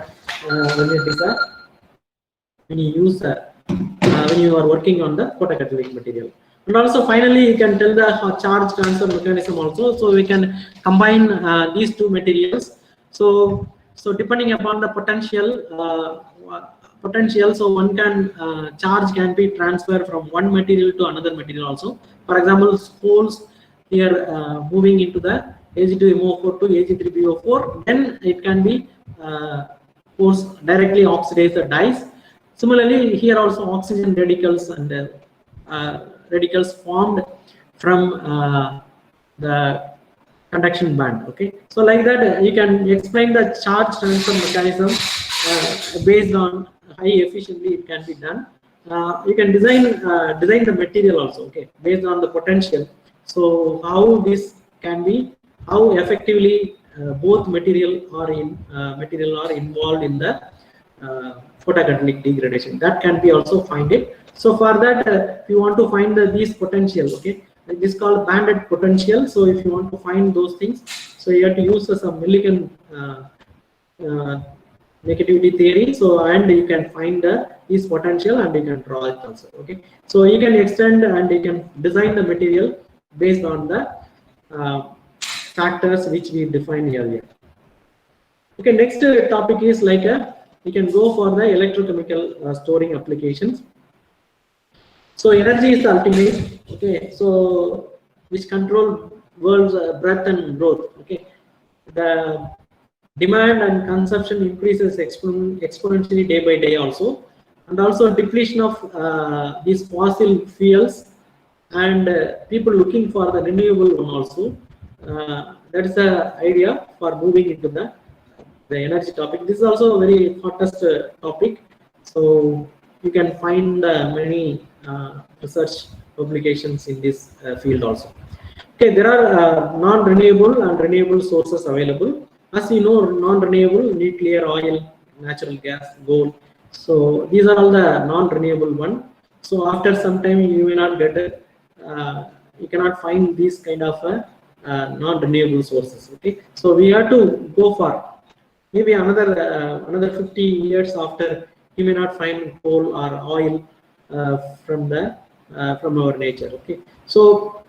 when you use when you are working on the photocatalytic material. And also finally you can tell the charge transfer mechanism also. So we can combine these two materials. So depending upon the potential, so one can charge can be transferred from one material to another material also. For example, holes here moving into the Ag2MO4 to Ag3BO4, then it can be force directly oxidize the dyes. Similarly, here also oxygen radicals and radicals formed from the conduction band. Okay, so like that you can explain the charge transfer mechanism based on high efficiently it can be done. You can design the material also. Okay, based on the potential. So how this can be, how effectively both material are involved in the photocatalytic degradation, that can be also find it. So for that if you want to find these potential, okay, like this called banded potential. So if you want to find those things, so you have to use some Millikan negativity theory. So and you can find this potential and you can draw it also. Okay, so you can extend and you can design the material based on the factors which we defined earlier. Okay, next topic is like you can go for the electrochemical storing applications. So energy is the ultimate. Okay, so which control world's breadth and growth. Okay, the demand and consumption increases exponentially day by day also, and also depletion of these fossil fuels, and people looking for the renewable one also. That is the idea for moving into the energy topic. This is also a very hottest topic. So you can find many research publications in this field also. Okay, there are non-renewable and renewable sources available. As you know, non-renewable, nuclear, oil, natural gas, gold. So these are all the non-renewable one. So after some time you may not get it. You cannot find these kind of non-renewable sources. Okay, so we have to go for maybe another 50 years after, you may not find coal or oil from our nature. Okay, so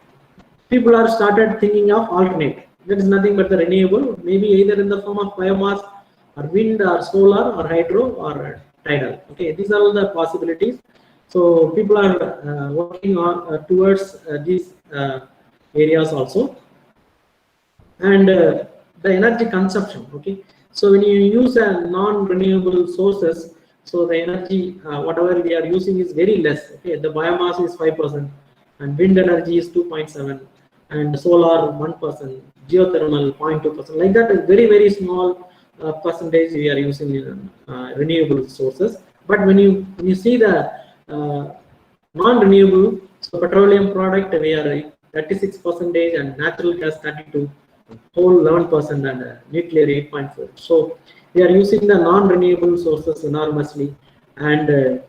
people are started thinking of alternate. That is nothing but the renewable, maybe either in the form of biomass or wind or solar or hydro or tidal. Okay, these are all the possibilities. So people are working on towards these areas also. And the energy consumption, okay, so when you use a non-renewable sources, so the energy whatever we are using is very less, okay. The biomass is 5% and wind energy is 2.7 and solar 1%, geothermal 0.2%, like that. Is very small percentage we are using in renewable sources. But when you see the non-renewable, so petroleum product we are 36% and natural gas 32, whole 11% and nuclear 8.4. So we are using the non-renewable sources enormously, and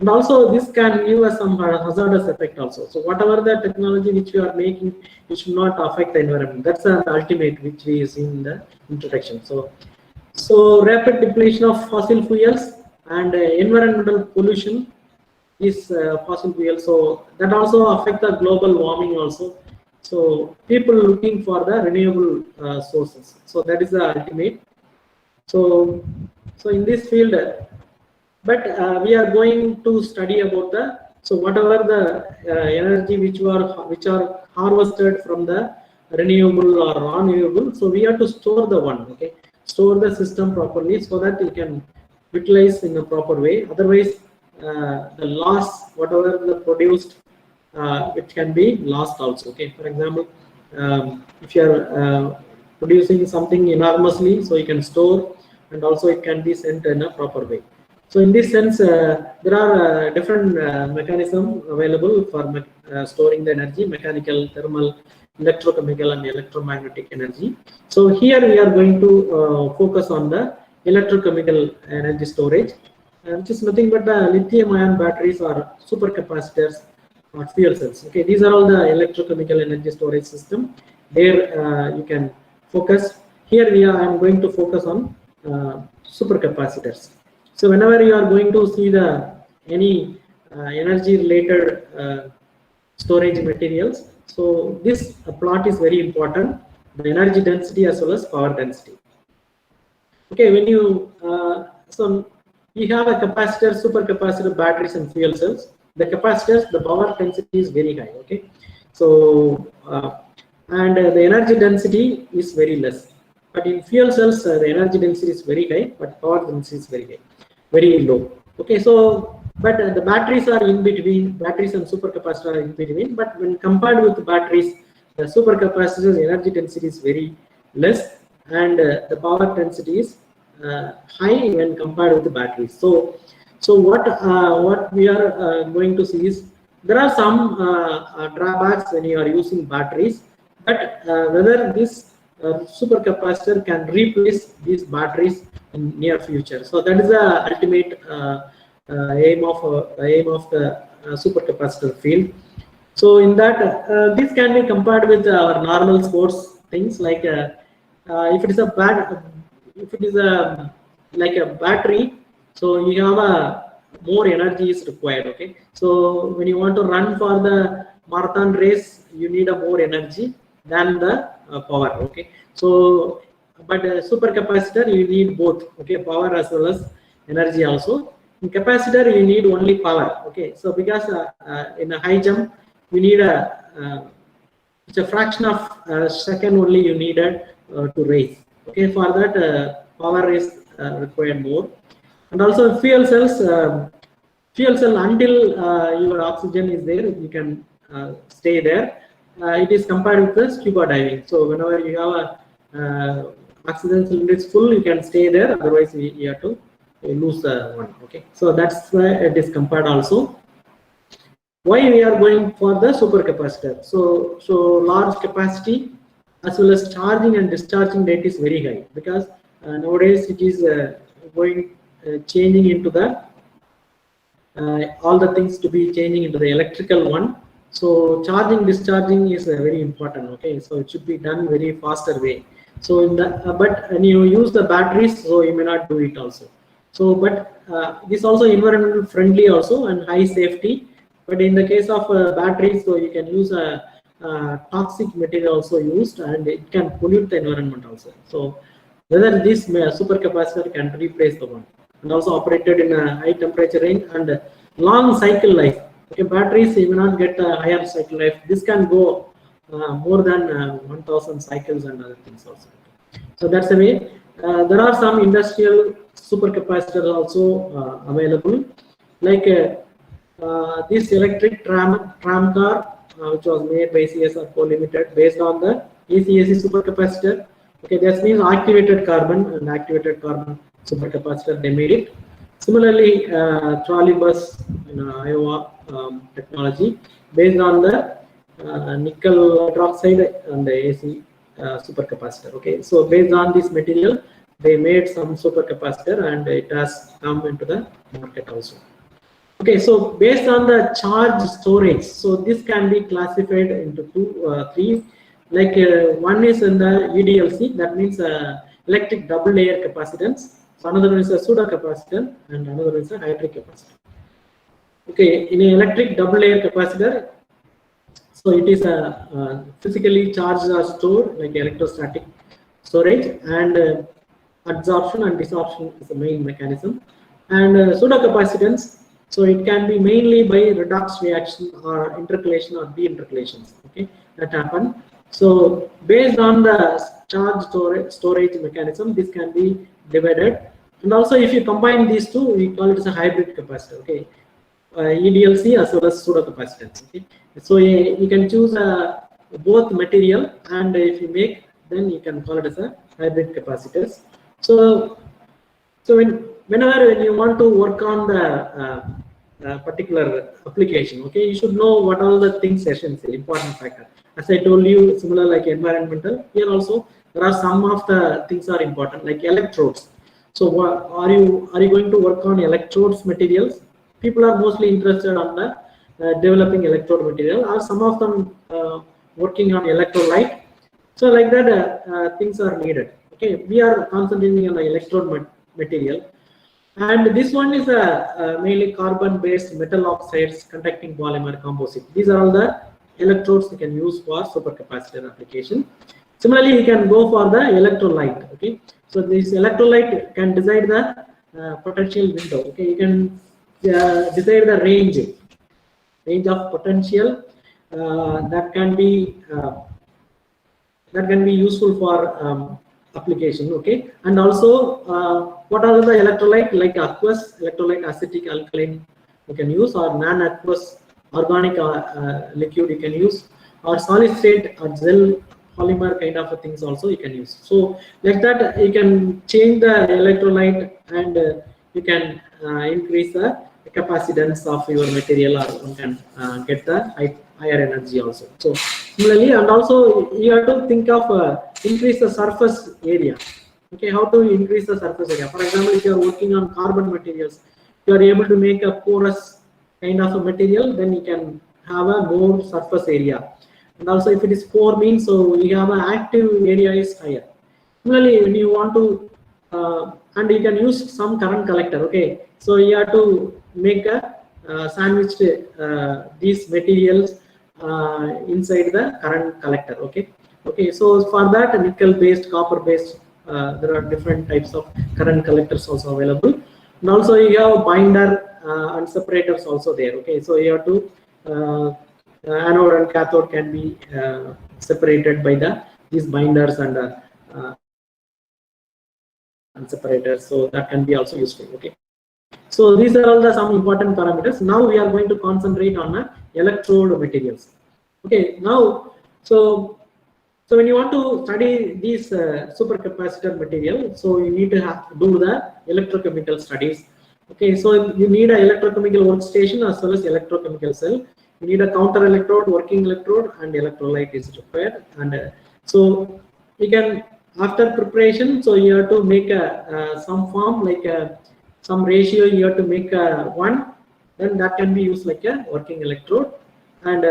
also this can give us some hazardous effect also. So whatever the technology which we are making, it should not affect the environment. That's the ultimate which we see in the introduction. So rapid depletion of fossil fuels and environmental pollution is fossil fuel, so that also affect the global warming also. So people looking for the renewable sources, so that is the ultimate. So in this field, but we are going to study about the, so whatever the energy which are harvested from the renewable or non-renewable, so we have to store the one, okay, store the system properly so that you can utilize in a proper way. Otherwise the loss whatever the produced it can be lost also, okay. For example, if you are producing something enormously, so you can store, and also it can be sent in a proper way. So in this sense, there are different mechanisms available for storing the energy: mechanical, thermal, electrochemical, and electromagnetic energy. So here we are going to focus on the electrochemical energy storage, which is nothing but the lithium-ion batteries or supercapacitors or fuel cells. Okay, these are all the electrochemical energy storage system. There you can focus. Here I am going to focus on supercapacitors. So whenever you are going to see the any energy related storage materials, so this plot is very important: the energy density as well as power density. Okay, when you so we have a capacitor, supercapacitor, batteries, and fuel cells. The capacitors, the power density is very high. Okay, so and the energy density is very less. But in fuel cells, the energy density is very high, but power density is very low. Okay, so but the batteries are in between. Batteries and supercapacitor are in between. But when compared with the batteries, the supercapacitor's energy density is very less, and the power density is high when compared with the batteries. So what we are going to see is there are some drawbacks when you are using batteries, but whether this supercapacitor can replace these batteries in near future. So that is the ultimate aim of the supercapacitor field. So in that, this can be compared with our normal sports things, like if it is like a battery, so you have a more energy is required. Okay, so when you want to run for the marathon race, you need a more energy than the power. Okay, so but supercapacitor, you need both. Okay, power as well as energy also. In capacitor, you need only power. Okay, so because in a high jump, you need it's a fraction of a second only you needed to raise. Okay, for that power is required more. And also fuel cells, fuel cell, until your oxygen is there, you can stay there. It is compared with the scuba diving. So whenever you have a oxygen cylinder is full, you can stay there. Otherwise, you have to lose one. Okay, so that's why it is compared also. Why we are going for the supercapacitor? So large capacity as well as charging and discharging rate is very high, because nowadays it is changing into the all the things to be changing into the electrical one. So charging, discharging is very important. Okay, so it should be done very faster way. So in the but when you use the batteries, so you may not do it also. So but this also environmental friendly also and high safety. But in the case of batteries, so you can use a toxic material also used, and it can pollute the environment also. So whether this supercapacitor can replace the one, and also operated in a high temperature range, and long cycle life. Okay, batteries you will not get a higher cycle life. This can go more than 1000 cycles and other things also. So that's the way. There are some industrial supercapacitors also available, like this electric tram car, which was made by CSR Co Limited based on the AC supercapacitor. Okay, that means activated carbon and activated carbon supercapacitor, they made it. Similarly, trolley bus in Iowa technology based on the nickel hydroxide and the AC supercapacitor. Okay, so based on this material, they made some supercapacitor and it has come into the market also. Okay, so based on the charge storage, so this can be classified into three. Like one is in the EDLC, that means electric double layer capacitance. So another one is a pseudo capacitor, and another one is a hydric capacitor. Okay, in an electric double layer capacitor, so it is a physically charged or stored like electrostatic storage, and absorption and desorption is the main mechanism. And pseudo capacitance, so it can be mainly by redox reaction or intercalation or deintercalations. Okay, that happen. So based on the charge storage mechanism, this can be divided. And also, if you combine these two, we call it as a hybrid capacitor. Okay, EDLC as well as pseudo capacitance. Okay, so you can choose both material, and if you make, then you can call it as a hybrid capacitors. So whenever you want to work on the particular application, okay, you should know what all the things essential important factor. As I told you, similar like environmental, here also there are some of the things are important, like electrodes. So what are you going to work on electrodes materials? People are mostly interested on the developing electrode material, or some of them working on electrolyte. So like that things are needed. Okay, we are concentrating on the electrode material, and this one is a mainly carbon-based metal oxides conducting polymer composite. These are all the electrodes you can use for supercapacitor application. Similarly, you can go for the electrolyte. Okay, so this electrolyte can decide the potential window. Okay, you can decide the range of potential that can be useful for application. Okay, and also what are the electrolyte, like aqueous electrolyte, acetic, alkaline you can use, or non-aqueous organic liquid you can use, or solid state or gel polymer kind of things also you can use. So like that you can change the electrolyte, and you can increase the capacitance of your material, or you can get the higher energy also. So similarly, and also you have to think of increase the surface area. Okay, how to increase the surface area? For example, if you are working on carbon materials, you are able to make a porous kind of a material, then you can have a more surface area. And also, if it is pore means, so you have an active area is higher. Similarly, when you want to and you can use some current collector. Okay, so you have to make a sandwiched these materials inside the current collector. Okay, so for that, nickel based, copper based, there are different types of current collectors also available. And also you have binder and separators also there. Okay, so you have to anode and cathode can be separated by these binders and separators, so that can be also useful. Okay, so these are all the some important parameters. Now we are going to concentrate on electrode materials. Okay, now so when you want to study these supercapacitor material, so you need to do the electrochemical studies. Okay, so you need an electrochemical workstation as well as electrochemical cell. You need a counter electrode, working electrode, and electrolyte is required. And so you can, after preparation, so you have to make some form, like some ratio you have to make one, then that can be used like a working electrode, and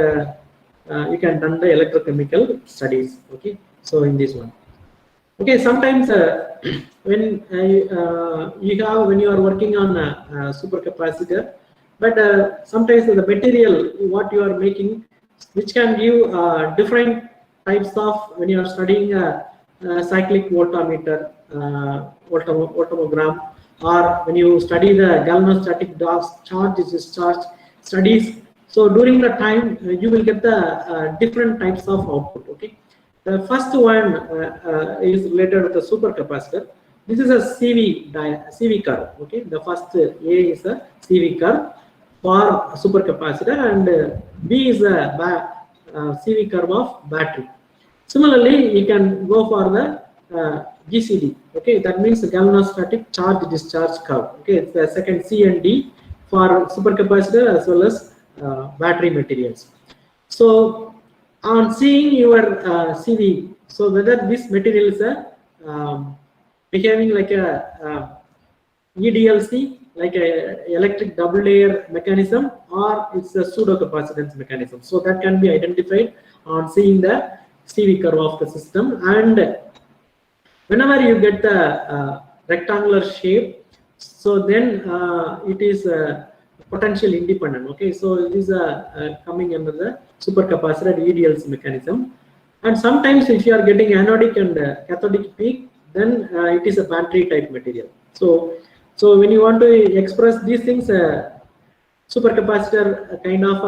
you can run the electrochemical studies. Okay, so in this one. Okay, sometimes when when you are working on a supercapacitor, but sometimes the material what you are making, which can give different types of, when you are studying cyclic voltammeter, voltammogram, or when you study the galvanostatic charge discharge studies. So during the time you will get the different types of output. Okay, the first one is related with the supercapacitor. This is a CV curve. Okay, the first A is a CV curve for supercapacitor, and B is a CV curve of battery. Similarly, you can go for the GCD. Okay, that means the galvanostatic charge discharge curve. Okay, it's the second C and D for supercapacitor as well as battery materials. So on seeing your CV, so whether this material is behaving like a EDLC, like a electric double layer mechanism, or it's a pseudo capacitance mechanism. So that can be identified on seeing the CV curve of the system. And whenever you get the rectangular shape, so then it is potential independent. Okay, so it is coming under the supercapacitor EDLC mechanism. And sometimes if you are getting anodic and cathodic peak, then it is a battery type material. So when you want to express these things, supercapacitor kind of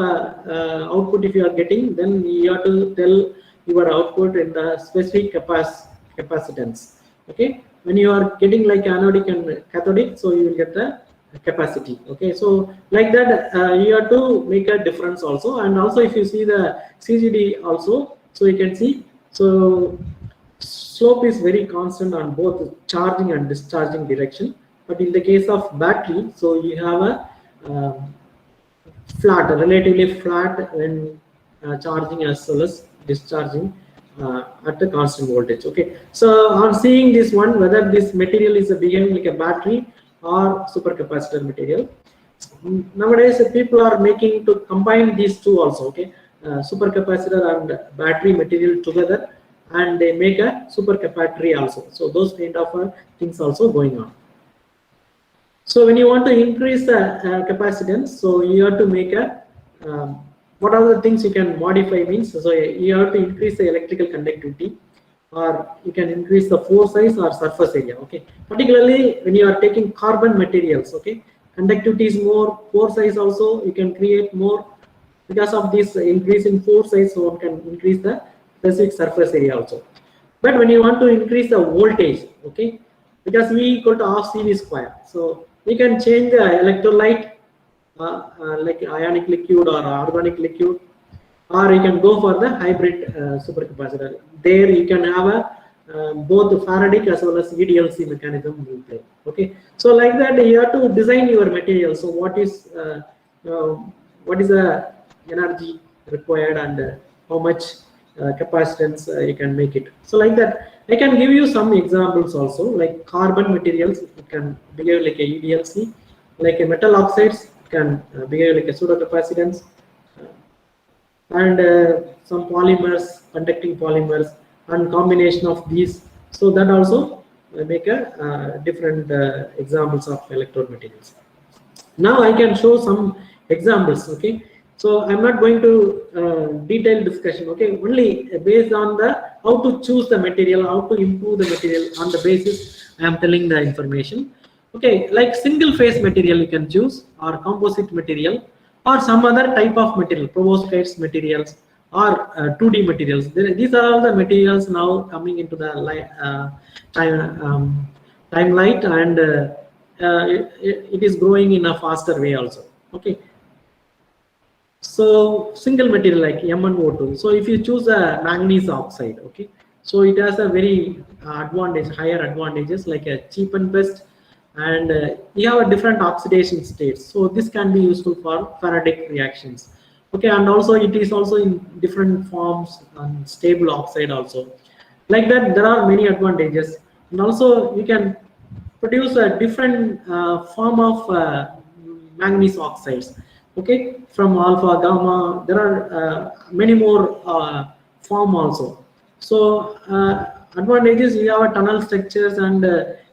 output if you are getting, then you have to tell your output in the specific capacitance. Okay, when you are getting like anodic and cathodic, so you will get the capacity. Okay, so like that you have to make a difference also. And also if you see the CGD also, so you can see, so slope is very constant on both charging and discharging direction. But in the case of battery, so you have a relatively flat when charging as well as discharging at a constant voltage. Okay, so on seeing this one, whether this material is behaving like a battery or supercapacitor material, nowadays people are making to combine these two also. Okay, supercapacitor and battery material together, and they make a supercapacitor also. So those kind of things also going on. So when you want to increase the capacitance, so you have to make a what are the things you can modify means, so you have to increase the electrical conductivity, or you can increase the pore size or surface area. Okay, particularly when you are taking carbon materials, okay, conductivity is more, pore size also you can create more. Because of this increase in pore size, so one can increase the specific surface area also. But when you want to increase the voltage, okay, because V equal to half CV square, so we can change the electrolyte like ionic liquid or organic liquid, or you can go for the hybrid supercapacitor. There you can have a both Faradic as well as EDLC mechanism will play. Okay, so like that you have to design your material. So what is the energy required and how much capacitance you can make it. So like that, I can give you some examples also, like carbon materials, it can behave like a EDLC, like a metal oxides can behave like a pseudo-capacitance, and some polymers, conducting polymers, and combination of these. So that also make a different examples of electrode materials. Now I can show some examples. Okay, so I'm not going to detailed discussion. Okay, only based on the how to choose the material, how to improve the material, on the basis I am telling the information. Okay, like single phase material you can choose, or composite material, or some other type of material, perovskite materials, or 2D materials. These are all the materials now coming into the limelight, and it is growing in a faster way also. Okay, so single material like MnO2. So if you choose a manganese oxide, okay, so it has a very higher advantages, like a cheap and best, and you have a different oxidation states. So this can be useful for Faradic reactions. Okay, and also it is also in different forms and stable oxide also. Like that, there are many advantages, and also you can produce a different form of manganese oxides. Okay, from alpha, gamma, there are many more form also. So advantages, you have tunnel structures, and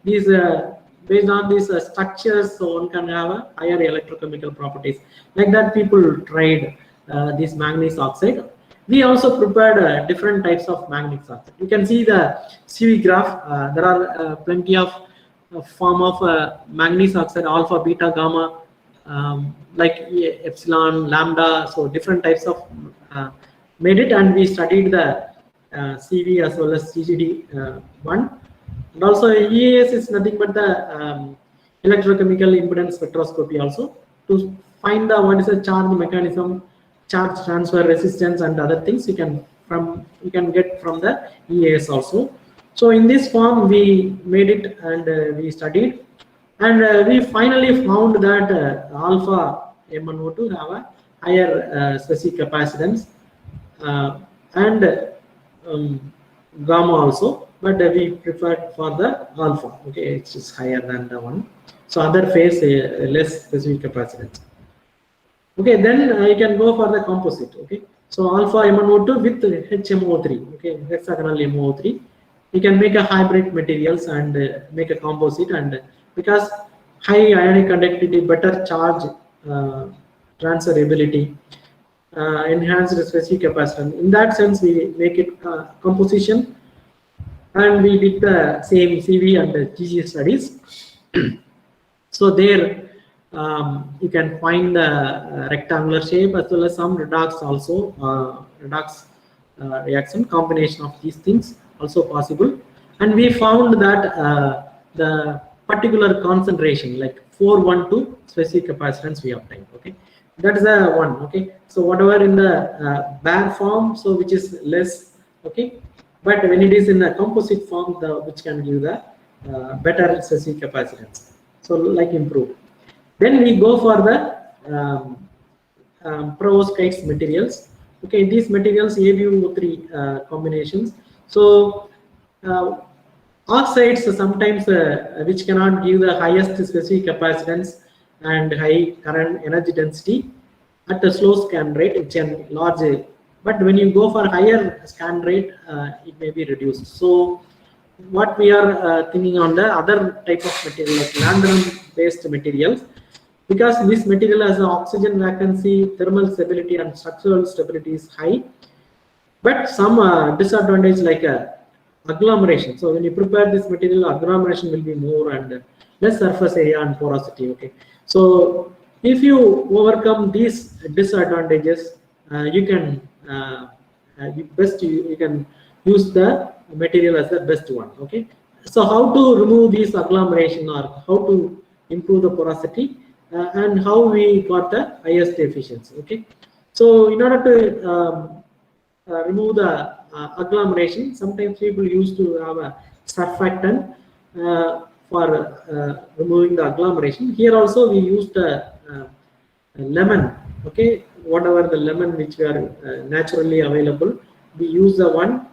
these based on these structures, so one can have a higher electrochemical properties. Like that, people tried this manganese oxide. We also prepared different types of manganese oxide. You can see the CV graph. There are plenty of form of manganese oxide, alpha, beta, gamma, like epsilon, lambda, so different types of made it, and we studied the CV as well as CGD one. And also EAS is nothing but the electrochemical impedance spectroscopy also, to find the what is the charge mechanism, charge transfer resistance, and other things you can get from the EAS also. So in this form we made it, and we studied, and we finally found that alpha MnO2 have a higher specific capacitance, and gamma also, but we preferred for the alpha. Okay, it is higher than the one. So other phase less specific capacitance. Okay, then I can go for the composite. Okay, so alpha MnO2 with HMO3. Okay, hexagonal MO3. You can make a hybrid materials and make a composite, and because high ionic conductivity, better charge transferability, enhanced specific capacitance. In that sense, we make it composition, and we did the same CV and GC studies. So there you can find the rectangular shape as well as some redox also, redox reaction, combination of these things also possible. And we found that the particular concentration, like 412 specific capacitance we obtained. Okay, that is the one. Okay, so whatever in the bare form, so which is less. Okay, but when it is in a composite form, which can give the better specific capacitance, so like improve. Then we go for the perovskite materials. Okay, these materials AbO3 combinations. So oxides sometimes which cannot give the highest specific capacitance and high current energy density at a slow scan rate, it's a large. But when you go for higher scan rate, it may be reduced. So what we are thinking on the other type of material, like lanthanum based materials, because this material has an oxygen vacancy, thermal stability and structural stability is high, but some disadvantage like agglomeration. So when you prepare this material, agglomeration will be more and less surface area and porosity. Okay, so if you overcome these disadvantages, you can you can use the material as the best one. Okay, so how to remove these agglomeration, or how to improve the porosity, and how we got the highest efficiency. Okay, so in order to remove the agglomeration, sometimes people used to have a surfactant for removing the agglomeration. Here also we used lemon. Okay, whatever the lemon which were naturally available, we use the one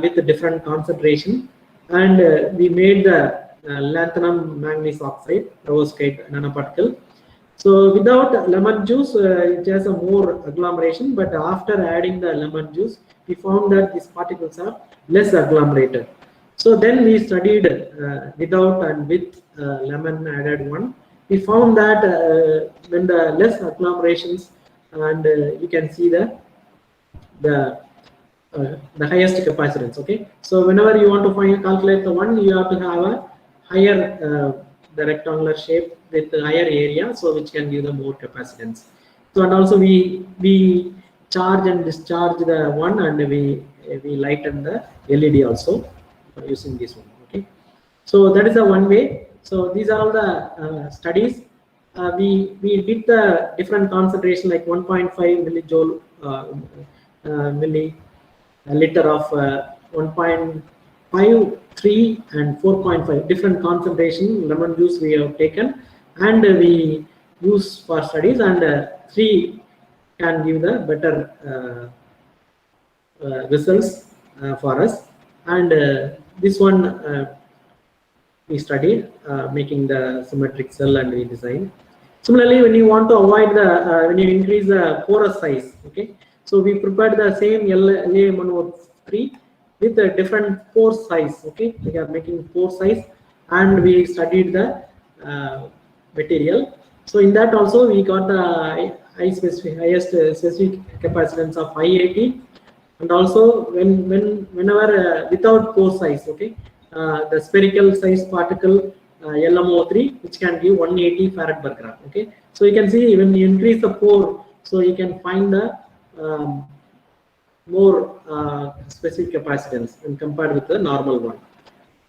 with a different concentration, and we made the lanthanum manganese oxide perovskite nanoparticle. So without lemon juice, it has a more agglomeration, but after adding the lemon juice, we found that these particles are less agglomerated. So then we studied without and with lemon added one. We found that when the less agglomerations, and you can see the highest capacitance. Okay, so whenever you want to calculate the one, you have to have a higher the rectangular shape with a higher area, so which can give the more capacitance. So and also we charge and discharge the one, and we lighten the LED also using this one. Okay, so that is the one way. So these are all the studies. We did the different concentration, like 1.5 millijoule milliliter of 1.5, 3 and 4.5 different concentration lemon juice we have taken, and we use for studies, and 3 can give the better results for us, and this one we studied making the symmetric cell, and we design. Similarly, when you want to avoid the when you increase the porous size, okay, so we prepared the same LaMnO3 with a different pore size. Okay, we are making pore size, and we studied the material. So in that also we got the highest specific capacitance of 580, and also whenever without pore size, okay, the spherical size particle LMO3, which can give 180 farad per gram. Okay, so you can see when you increase the pore, so you can find the more specific capacitance when compared with the normal one.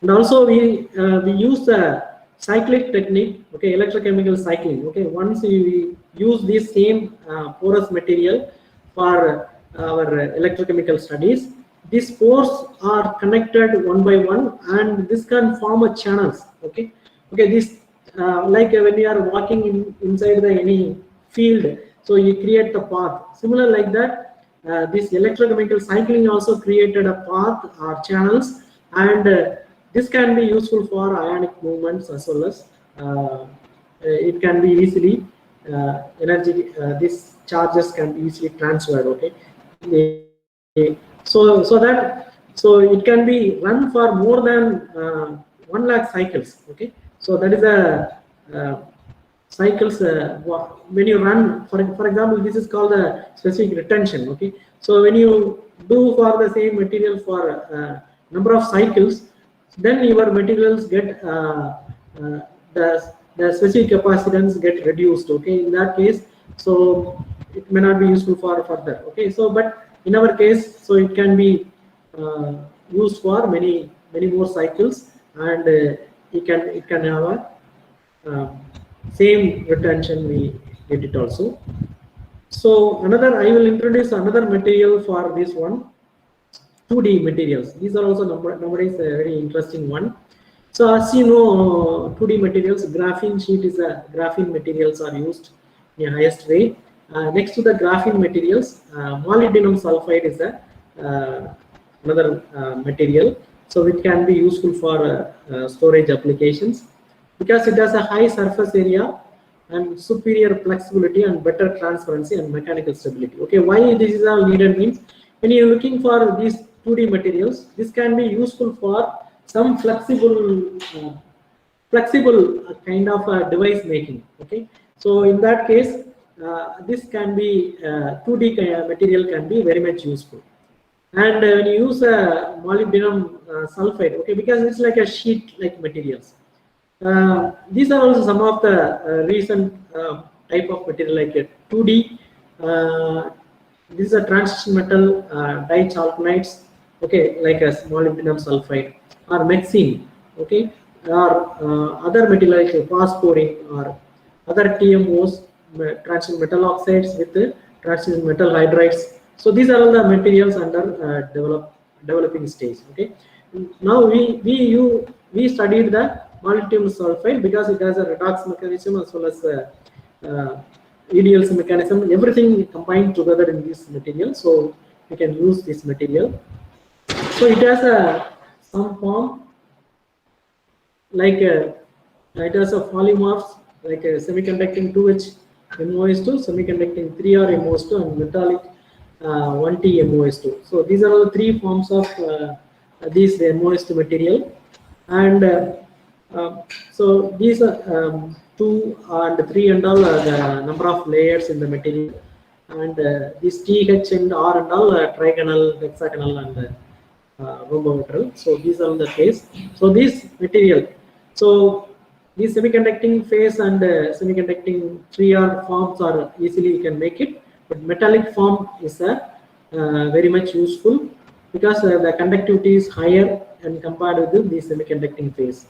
And also we use the cyclic technique, okay, electrochemical cycling. Okay, once we use this same porous material for our electrochemical studies, these pores are connected one by one, and this can form a channels. Okay, this like when you are walking inside the any field, so you create the path. Similar like that, this electrochemical cycling also created a path or channels, and this can be useful for ionic movements as well as it can be easily energy. These charges can be easily transferred. Okay, so it can be run for more than 1 lakh cycles. Okay, so that is a cycles when you run. For example, this is called a specific retention. Okay, so when you do for the same material for number of cycles, then your materials get the specific capacitance get reduced. Okay, in that case, so it may not be useful for further. Okay, so but in our case, so it can be used for many more cycles, and it can have a same retention. We get it also. So I will introduce another material for this one. 2D materials. These are also nowadays a very interesting one. So as you know, 2D materials, graphene sheet is a graphene materials are used in the highest way. Next to the graphene materials, molybdenum sulfide is another material. So it can be useful for storage applications because it has a high surface area and superior flexibility and better transparency and mechanical stability. Okay, why this is all needed means when you're looking for these 2D materials, this can be useful for some flexible kind of device making. Okay, so in that case, this can be 2D material can be very much useful. And when you use molybdenum sulfide, okay, because it's like a sheet-like materials. These are also some of the recent type of material like a 2D. This is a transition metal dichalconides, okay, like a molybdenum sulfide or mexine, okay, or other material like phosphorine or other TMOs, transition metal oxides with the transition metal hydrides. So these are all the materials under developing stage. Okay, now we studied the molybdenum sulfide because it has a redox mechanism as well as EDLC mechanism, everything combined together in this material, so we can use this material. So it has some form like it has a polymorphs like a semiconducting 2H MOS2, semiconducting 3R MOS2, and metallic 1T MOS2. So these are all the three forms of this MOS2 material, and so these are 2 and 3 and all are the number of layers in the material, and this TH and R and all trigonal, hexagonal, and rhombohedral. So these are the case. So this material, so these semiconducting phase and semiconducting 3R forms are easily you can make it, but metallic form is very much useful because the conductivity is higher and compared with the semiconducting phase.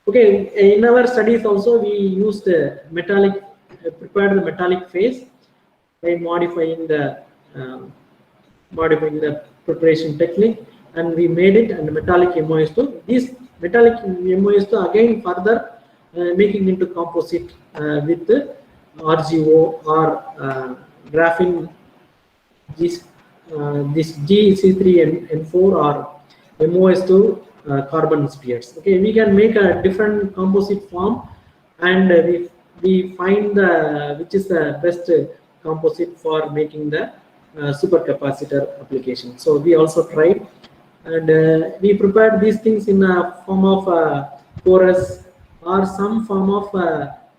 Okay, in our studies also we used metallic, prepared the metallic phase by modifying the preparation technique, and we made it and metallic MOS2. This metallic MOS2 again further making into composite with the RGO or graphene. This GC3N4 or MOS2 carbon spheres. Okay, we can make a different composite form, and we find which is the best composite for making the supercapacitor application. So we also tried, and we prepared these things in a form of porous or some form of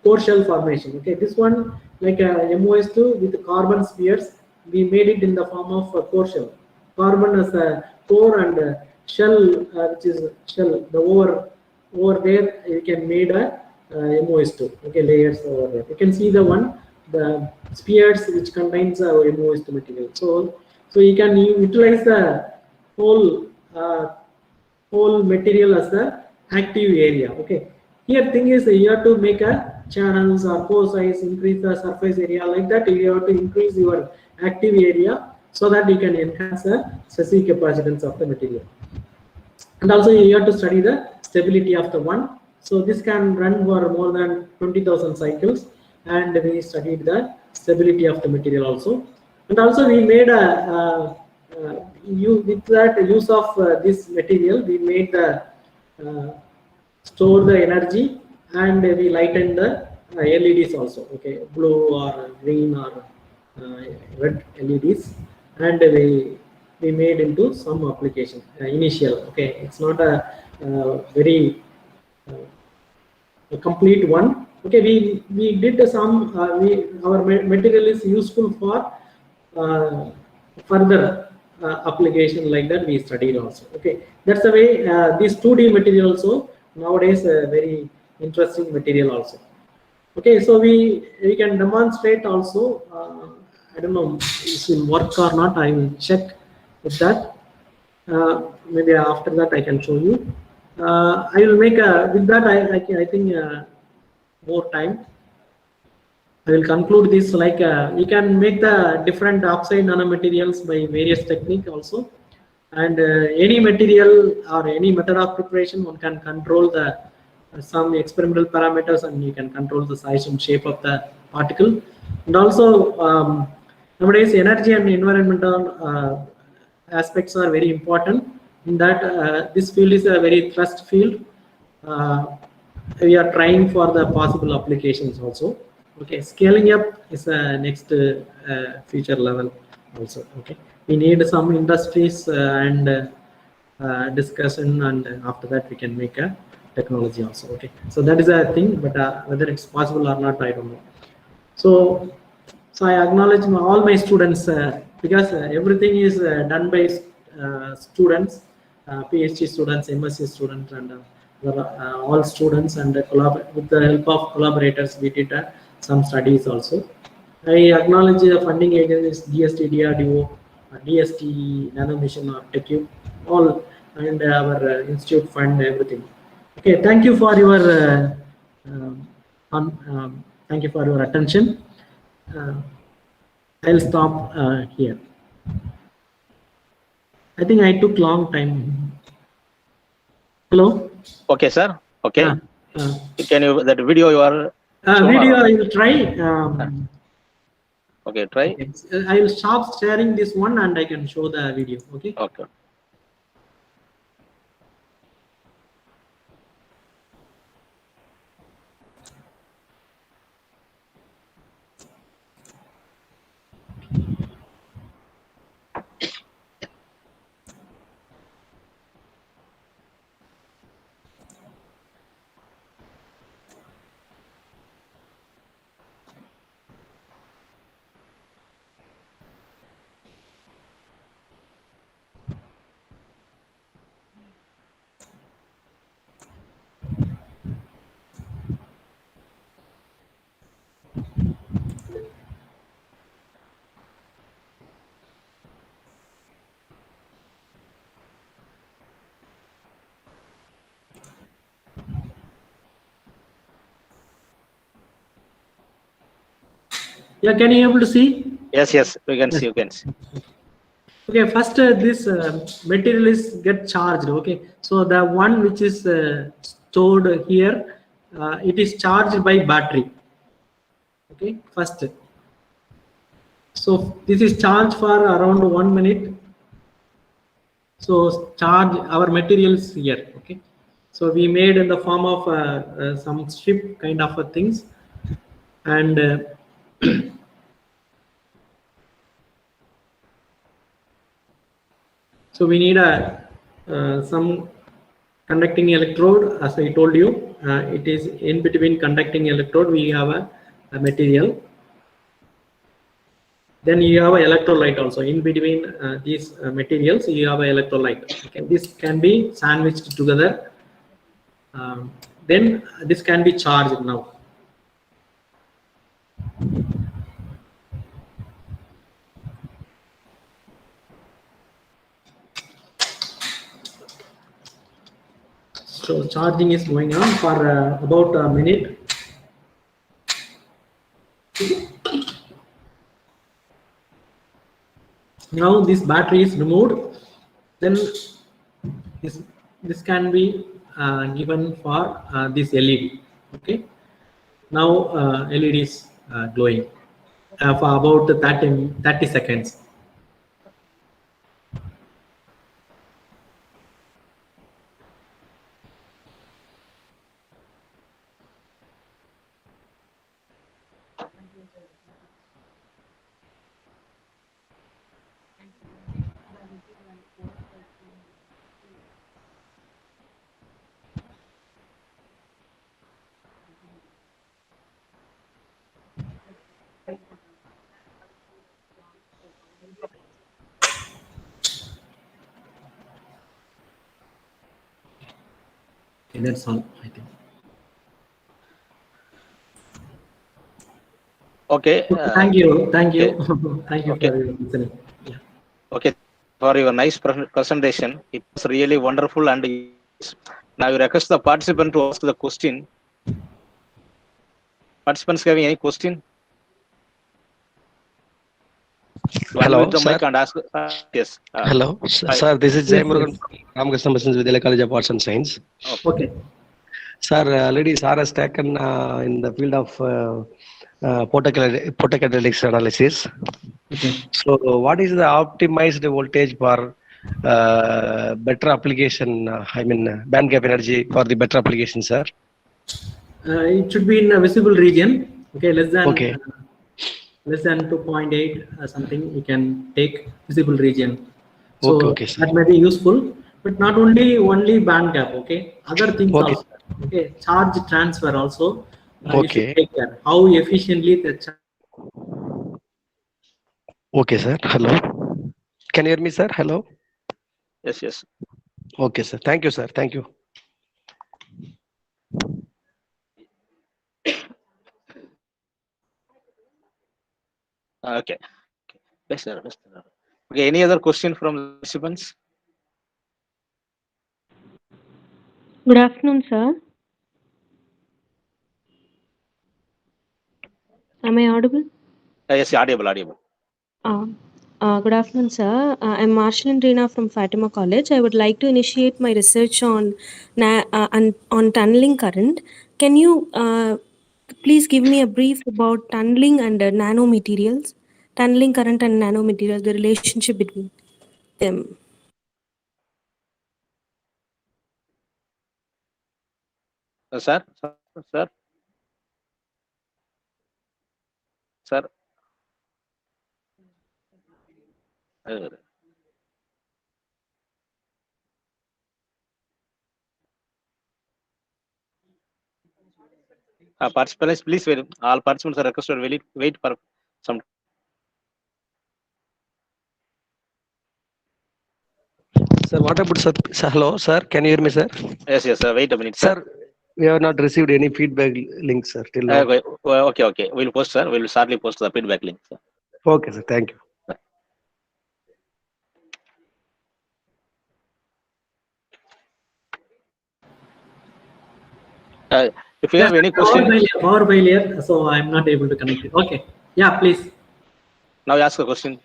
core shell formation. Okay, this one like a MOS2 with carbon spheres, we made it in the form of a core shell. Carbon as a core and shell, which is shell, the over over there you can made a MOS2, okay, layers over there. You can see the spheres which contains MOS2 material. So you can utilize the whole whole material as the active area. Okay, here thing is you have to make a channels or pore size, increase the surface area, like that you have to increase your active area so that you can enhance the specific capacitance of the material. And also you have to study the stability of the one. So this can run for more than 20,000 cycles, and we studied the stability of the material also. And also we made with that use of this material, we made the store the energy, and we lighten the LEDs also. Okay, blue or green or red LEDs, and we made into some application initial. Okay, it's not a very a complete one. Okay, we did some our material is useful for further application, like that we studied also. Okay, that's the way this 2D material also nowadays very interesting material also. Okay, so we can demonstrate also. I don't know if it will work or not. I will check with that. Maybe after that I can show you. I will make with that. I think more time. I will conclude this, like we can make the different oxide nanomaterials by various technique also, and any material or any method of preparation, one can control the some experimental parameters, and you can control the size and shape of the particle. And also nowadays energy and environmental aspects are very important. In that this field is a very thrust field. We are trying for the possible applications also. Okay, scaling up is a next future level also. Okay, we need some industries and discussion, and after that we can make a technology also. Okay, so that is a thing, but whether it's possible or not, I don't know. So I acknowledge all my students because everything is done by students, PhD students, MSc students, and all students, and with the help of collaborators we did some studies also. I acknowledge the funding agencies DST, DRDO, DST, Nanomission or TechU, all, and our institute fund, everything. Okay, thank you for your thank you for your attention. I'll stop here. I think I took long time. Hello. Okay, sir. Okay. Can you that video you are? Video I will try. Okay, try. Okay. I will stop sharing this one and I can show the video. Okay. Okay. Yeah, can you able to see? Yes, we can see. You can see. Okay, first this material is get charged. Okay, so the one which is stored here, it is charged by battery. Okay, first. So this is charged for around 1 minute. So charge our materials here. Okay, so we made in the form of some strip kind of things, and so we need some conducting electrode. As I told you, it is in between conducting electrode. We have a material. Then you have an electrolyte also in between these materials. You have an electrolyte. Okay, this can be sandwiched together. Then this can be charged now. So charging is going on for about a minute. Now this battery is removed. Then this can be given for this LED. Okay. Now LED is glowing for about 30 seconds. Okay, that's all, I think. Okay. Thank you. Thank you. Okay. Thank you Okay. for listening. Yeah. Okay, for your nice presentation. It was really wonderful. And now I request the participant to ask the question. Participants having any question? Hello, Unmute the sir. mic and ask. Yes. Hello, hi. sir. This is Yes, Jaymurugan yes. from Ramakrishna Missions Vidyalaya College of Arts and Science. Okay. Sir, already sir has taken in the field of photocatalysis analysis. Okay. So, what is the optimized voltage for better application? I mean, band gap energy for the better application, sir. It should be in a visible region. Okay, less than Okay. less than 2.8 something. You can take visible region. So Okay, sir. that may be useful, but not only band gap. Okay, other things Okay. also. Okay, charge transfer also. You should Okay. take care how efficiently the charge. Okay, sir. Hello. Can you hear me, sir? Hello. Yes, yes. Okay, sir. Thank you, sir. Thank you. Okay. Yes, sir. Yes, sir. Okay. Any other question from the participants? Good afternoon, sir. Am I audible? Yes, audible, audible. Good afternoon, sir. I'm Marshalin Reena from Fatima College. I would like to initiate my research on on tunneling current. Can you please give me a brief about tunneling and nanomaterials? Tunneling current and nanomaterials, the relationship between them. Sir, sir, sir. Participants, please wait. All participants are requested to wait for some. Sir, what about sir? Hello, sir. Can you hear me, sir? Yes, yes, sir. Wait a minute, sir. Sir, we have not received any feedback link, sir, till now. Okay, okay. We'll post, sir. We'll shortly post the feedback link, sir. Okay, sir. Thank you. If you have any question, Power failure, so I'm not able to connect it. Okay. Yeah, please. now ask the question.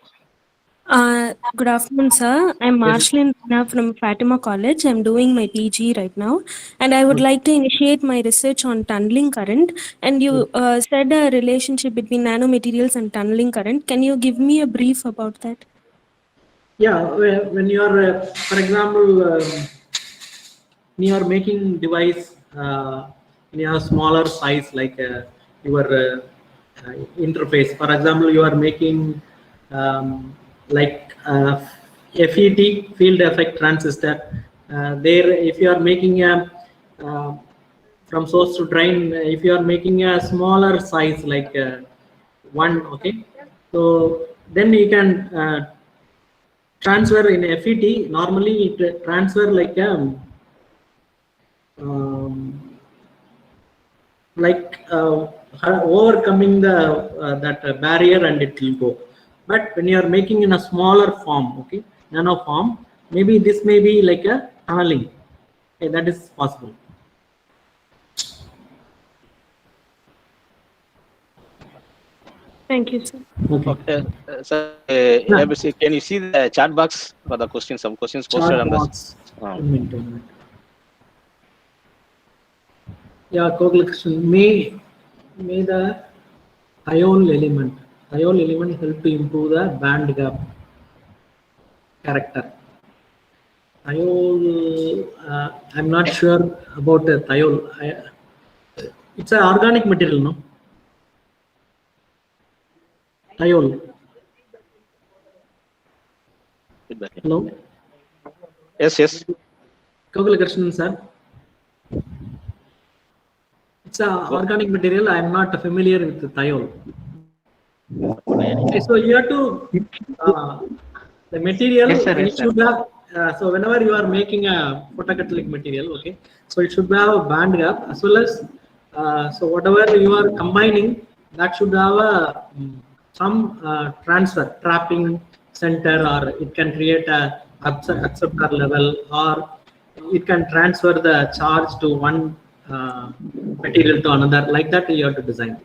Good afternoon, sir. I'm Marshalin Reena from Fatima College. I'm doing my PG right now, and I would like to initiate my research on tunneling current. And you said a relationship between nanomaterials and tunneling current. Can you give me a brief about that? Yeah, when you are, for example, when you are making device in a smaller size, like your interface. For example, you are making like FET, field effect transistor. There, if you are making a from source to drain, if you are making a smaller size, like one, okay, so then you can transfer in FET. Normally it transfer like like overcoming the that barrier, and it will go. But when you are making in a smaller form, okay, nano form, maybe this may be like a tunneling. Okay, that is possible. Thank you, sir. Okay. Okay, sir, Yeah. ABC, can you see the chat box for the questions? Some questions posted Chart on the. box. 1 minute, 1 minute. Yeah, co-collection may the thiol element help to improve the band gap character. Thiol, I'm not sure about the thiol. It's an organic material, no? Thiol. Feedback. Hello? Yes, yes. Co-collection, sir. It's an organic material. I'm not familiar with the thiol. Okay, so you have to the material, Yes, sir, and yes, it sir. should have so whenever you are making a photocatalytic material, okay, so it should have a band gap, as well as so whatever you are combining, that should have a some transfer trapping center, or it can create a acceptor level, or it can transfer the charge to one material to another. Like that you have to design.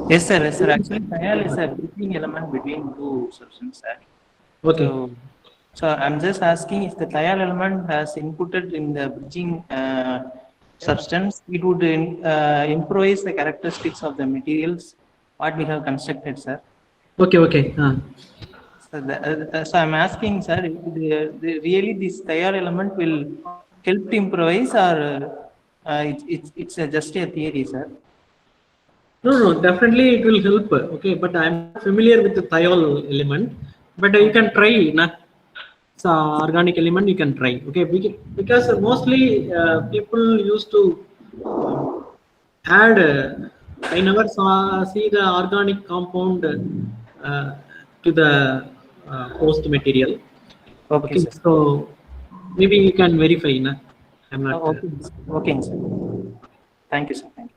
Yes, sir. Yes, sir. Actually, thiol is a bridging element between two substances, sir. Okay. So I'm just asking if the thiol element has inputted in the bridging substance, it would improvise the characteristics of the materials what we have constructed, sir. Okay. So I'm asking, sir, if really this thiol element will help to improvise, or it's just a theory, sir? No, definitely it will help. Okay, but I'm not familiar with the thiol element. But you can try, na? It's an organic element. You can try. Okay, because mostly people used to add. I never see the organic compound to the host material. Okay, Okay, sir. so maybe you can verify, na? I'm not. Okay, okay, sir. Thank you, sir. Thank you.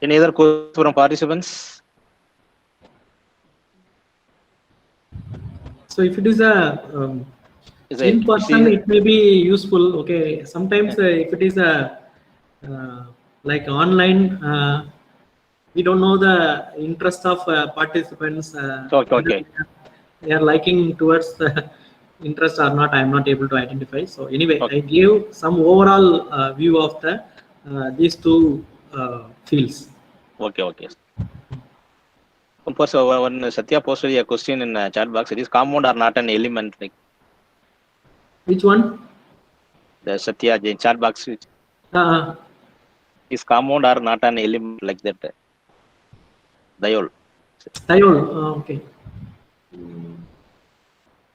Any other questions from participants? So if it is a Is in it person, it may be useful. Okay, sometimes if it is a like online, we don't know the interest of participants. Okay. Whether they are liking towards the interest or not. I am not able to identify. So anyway, Okay. I gave some overall view of the these two fields. Okay. One Satya posted a question in chat box. It is compound or not an element? Like Which one? the Satya in chat box. Is compound or not an element like that? Thiol. Thiol. Okay.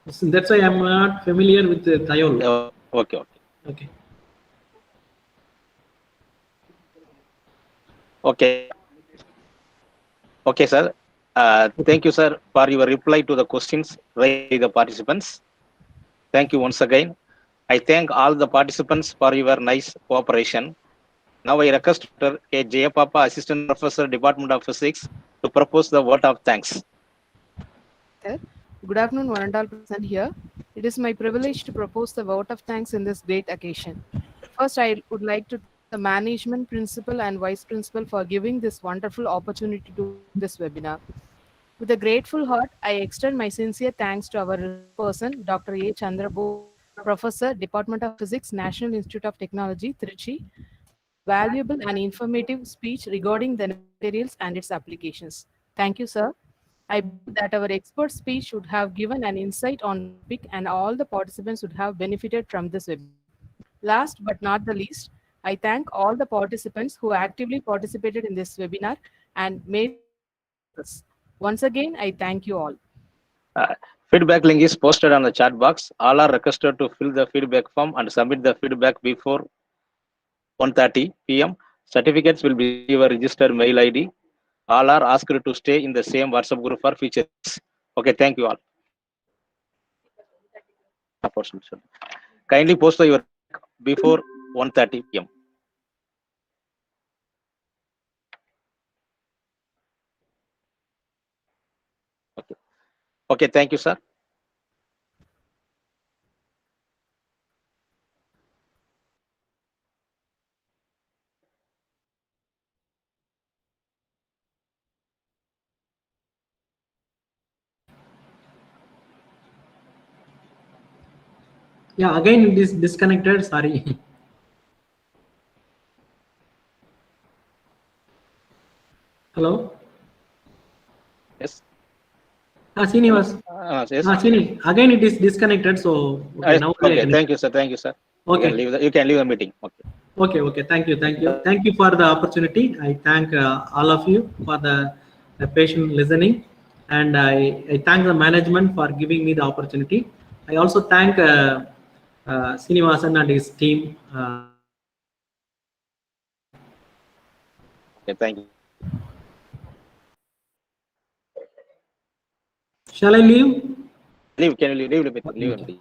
So that's why I'm not familiar with the thiol. Okay. Okay, sir. Thank you, sir, for your reply to the questions raised by the participants. Thank you once again. I thank all the participants for your nice cooperation. Now I request Dr. K. Jayapapa, Assistant Professor, Department of Physics, to propose the vote of thanks. Good afternoon, one and all present here. It is my privilege to propose the vote of thanks in this great occasion. First, I would like to thank the management principal and vice principal for giving this wonderful opportunity to this webinar. With a grateful heart, I extend my sincere thanks to our person, Dr. A. Chandrabose, Professor, Department of Physics, National Institute of Technology, Trichy, for his valuable and informative speech regarding the materials and its applications. Thank you, sir. I believe that our expert speech should have given an insight on the topic, and all the participants would have benefited from this webinar. Last but not the least, I thank all the participants who actively participated in this webinar and made this webinar a success. Once again, I thank you all. Feedback link is posted on the chat box. All are requested to fill the feedback form and submit the feedback before 1:30 p.m. Certificates will be your registered mail ID. All are asked to stay in the same WhatsApp group for future. Okay, thank you all. Kindly post your before 1:30 p.m. Okay. Okay, thank you, sir. Yeah, again it is disconnected. Sorry. Hello. Yes. Srinivas. Yes. Srini, again it is disconnected. So okay, now only I Okay, can. thank you, sir. Thank you, sir. Okay. You can leave the meeting. Okay. Okay. Thank you for the opportunity. I thank all of you for the patient listening, and I thank the management for giving me the opportunity. I also thank Srinivasan and his team. Okay, thank you. Shall I leave? Leave. Can you leave the meeting? Leave the meeting.